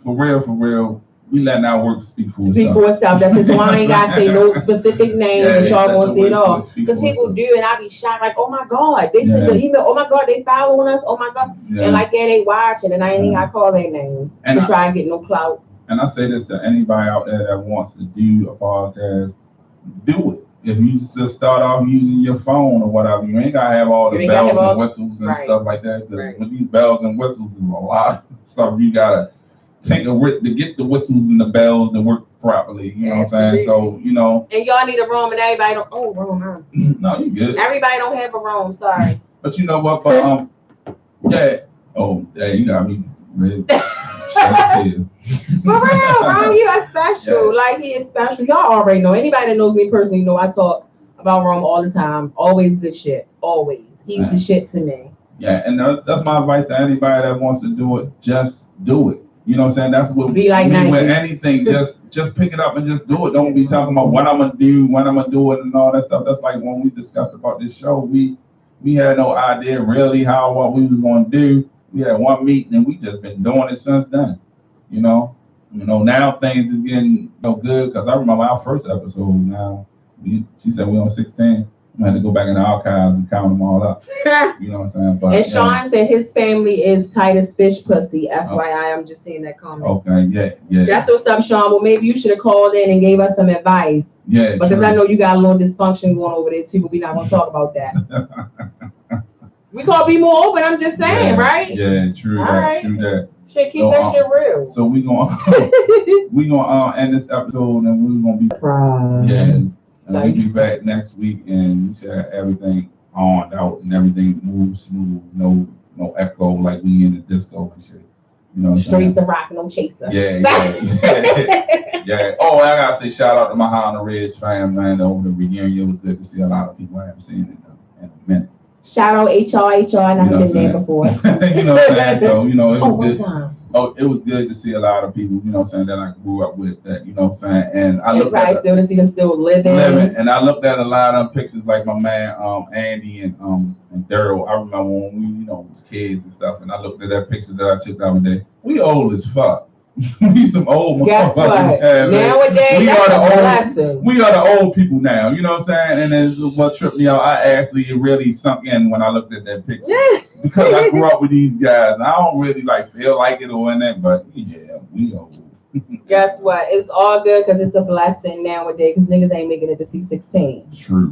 for real, we letting our work speak for itself. That's it. So I ain't gotta say no specific names, and y'all gonna see it all. Because people do, and I be shocked, like, oh my God, they send the email, oh my God, they following us, oh my God. And like they watching, and I ain't gotta call their names to try and get no clout. And I say this to anybody out there that wants to do a podcast, do it. If you just start off using your phone or whatever, you ain't gotta have all the bells and whistles and stuff like that. Because with these bells and whistles, is a lot of stuff you gotta take to get the whistles and the bells to work properly. You know what I'm saying? So And y'all need a room, and everybody don't. Oh, room. No, you good. Everybody don't have a room. Sorry. But you know what? But you got me ready. For real, Ron, you are special. Yeah. Like he is special. Y'all already know. Anybody that knows me personally know I talk about Rome all the time. Always good shit. Always. He's the shit to me. Yeah, and that's my advice to anybody that wants to do it. Just do it. You know what I'm saying? That's what Be like I mean with 90. anything. Just pick it up and just do it. Don't be talking about what I'm gonna do, when I'm gonna do it, and all that stuff. That's like when we discussed about this show. We had no idea really what we was gonna do. We had one meeting and we just been doing it since then. You know. Now things is getting good because I remember our first episode. Now she said we on 16. I had to go back in the archives and count them all up. You know what I'm saying? But, and Sean said his family is tight as fish pussy. FYI, I'm just seeing that comment. Okay, yeah. That's what's up, Sean. Well, maybe you should have called in and gave us some advice. Yeah, because true. I know you got a little dysfunction going over there too, but we're not gonna talk about that. We call Bmore open. I'm just saying, right? Yeah, true. All that, right. True that. Shit, keep that shit real. So we gonna end this episode and we're gonna be and we'll be back next week and we should have everything on out and everything moves smooth, no echo like we in the disco and shit. You know, straight to rock, no chaser. Yeah. Oh, I gotta say shout out to my High on the Ridge fam, man. Over the reunion, it was good to see a lot of people I haven't seen in a minute. Shout out HR, and I've been there before. You know what I'm saying? So, it was good. Time. Oh, it was good to see a lot of people, that I grew up with, that, and I looked at still to see them still living. And I looked at a lot of pictures like my man Andy and Daryl. I remember when we, was kids and stuff, and I looked at that picture that I took the other day. We old as fuck. We some old motherfuckers. Guess what? Nowadays, we are the old people now. You know what I'm saying? And then what tripped me out, it really sunk in when I looked at that picture. Because I grew up with these guys. And I don't really feel like it or anything, but yeah, we old. Guess what? It's all good because it's a blessing nowadays because niggas ain't making it to C16. True.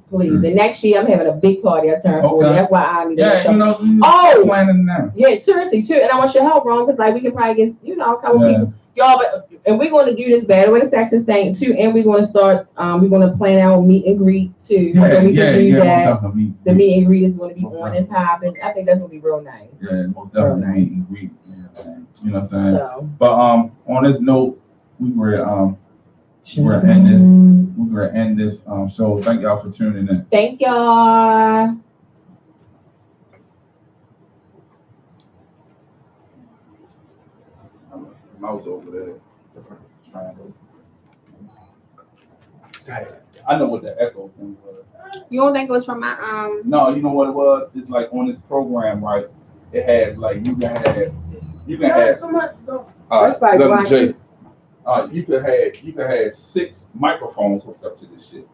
Please. And next year, I'm having a big party. I turn 40. FYI, I need to planning now. Yeah, seriously, too. And I want your help, Ron, because we can probably get, a couple people. Y'all, and we're going to do this Battle with the Sexist thing, too. And we're going to start, we're going to plan our meet and greet, too. So we can do that. The meet and greet is going to be on and popping. I think that's going to be real nice. Yeah, most definitely meet and greet. You know what I'm saying? So, but on this note, we're gonna end this show. Thank y'all for tuning in. Thank y'all. Mouse over there. I know what the echo thing was. You don't think it was from my No, you know what it was? It's like on this program, right? It has you can have so much. That's by Jay. You could have 6 microphones hooked up to this shit.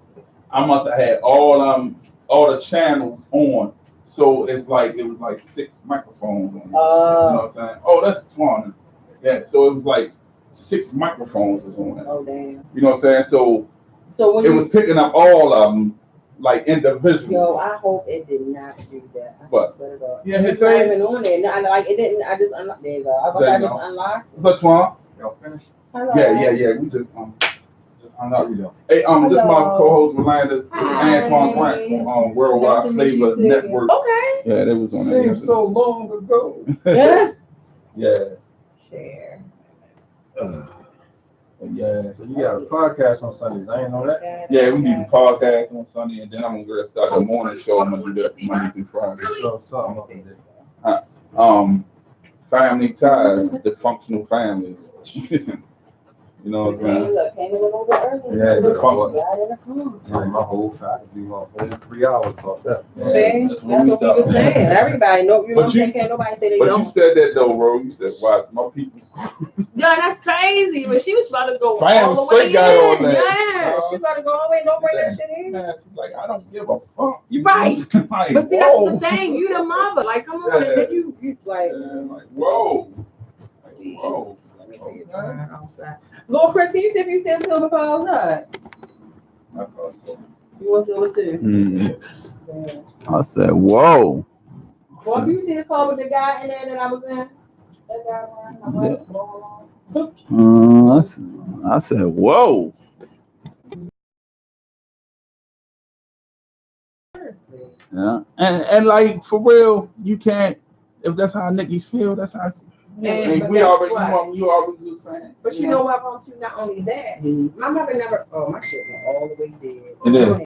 I must have had all the channels on, so it was like 6 microphones on. You know what I'm saying? Oh, that's fun. Yeah, so it was like 6 microphones was on it. Oh damn. You know what I'm saying? So when it was picking up all of them. Like individual. Yo, I hope it did not do that. I swear to God. Yeah, it's not even on there. No, it didn't. I just unlocked. There you go. I just unlocked. What's up, Twan? Y'all finished? Hello. Yeah. We just unlocked. Hey, this is my co-host Rolanda. This is Antoine Grant from Worldwide Flavor Network. Okay. Yeah, that was on there. Seems so long ago. Yeah. Share. Yeah. So you got a podcast on Sundays. I didn't know that. Yeah, we do the podcast on Sunday, and then I'm gonna start the morning show. I'm gonna do that Monday through Friday. So something up in there. Family ties, dysfunctional families. You know what I'm saying? Yeah, Yeah, my whole family be on 3 hours about that. Yeah, that's what people saying. Everybody know nobody say they but don't. You said that though, bro. You said why my people. Yeah, that's crazy. But she was about to go all the way in. Yeah, she about to go all the way. Don't bring that shit in. She's like, I don't give a fuck. You right. Like, but see, that's the thing. You the mother. Like, come on. And you like whoa. Whoa. Let me see if I'm outside. Lord Chris, can you see if you said silver falls up? I thought so. You want silver too? I said, whoa. Well, if you see the car with the guy in there that I was in, that guy I said, whoa. Yeah, and like for real, you can't. If that's how niggas feel, that's how. And you already was saying. But you know what, too? Not only that, my mother never. Oh, my shit went all the way dead. It is.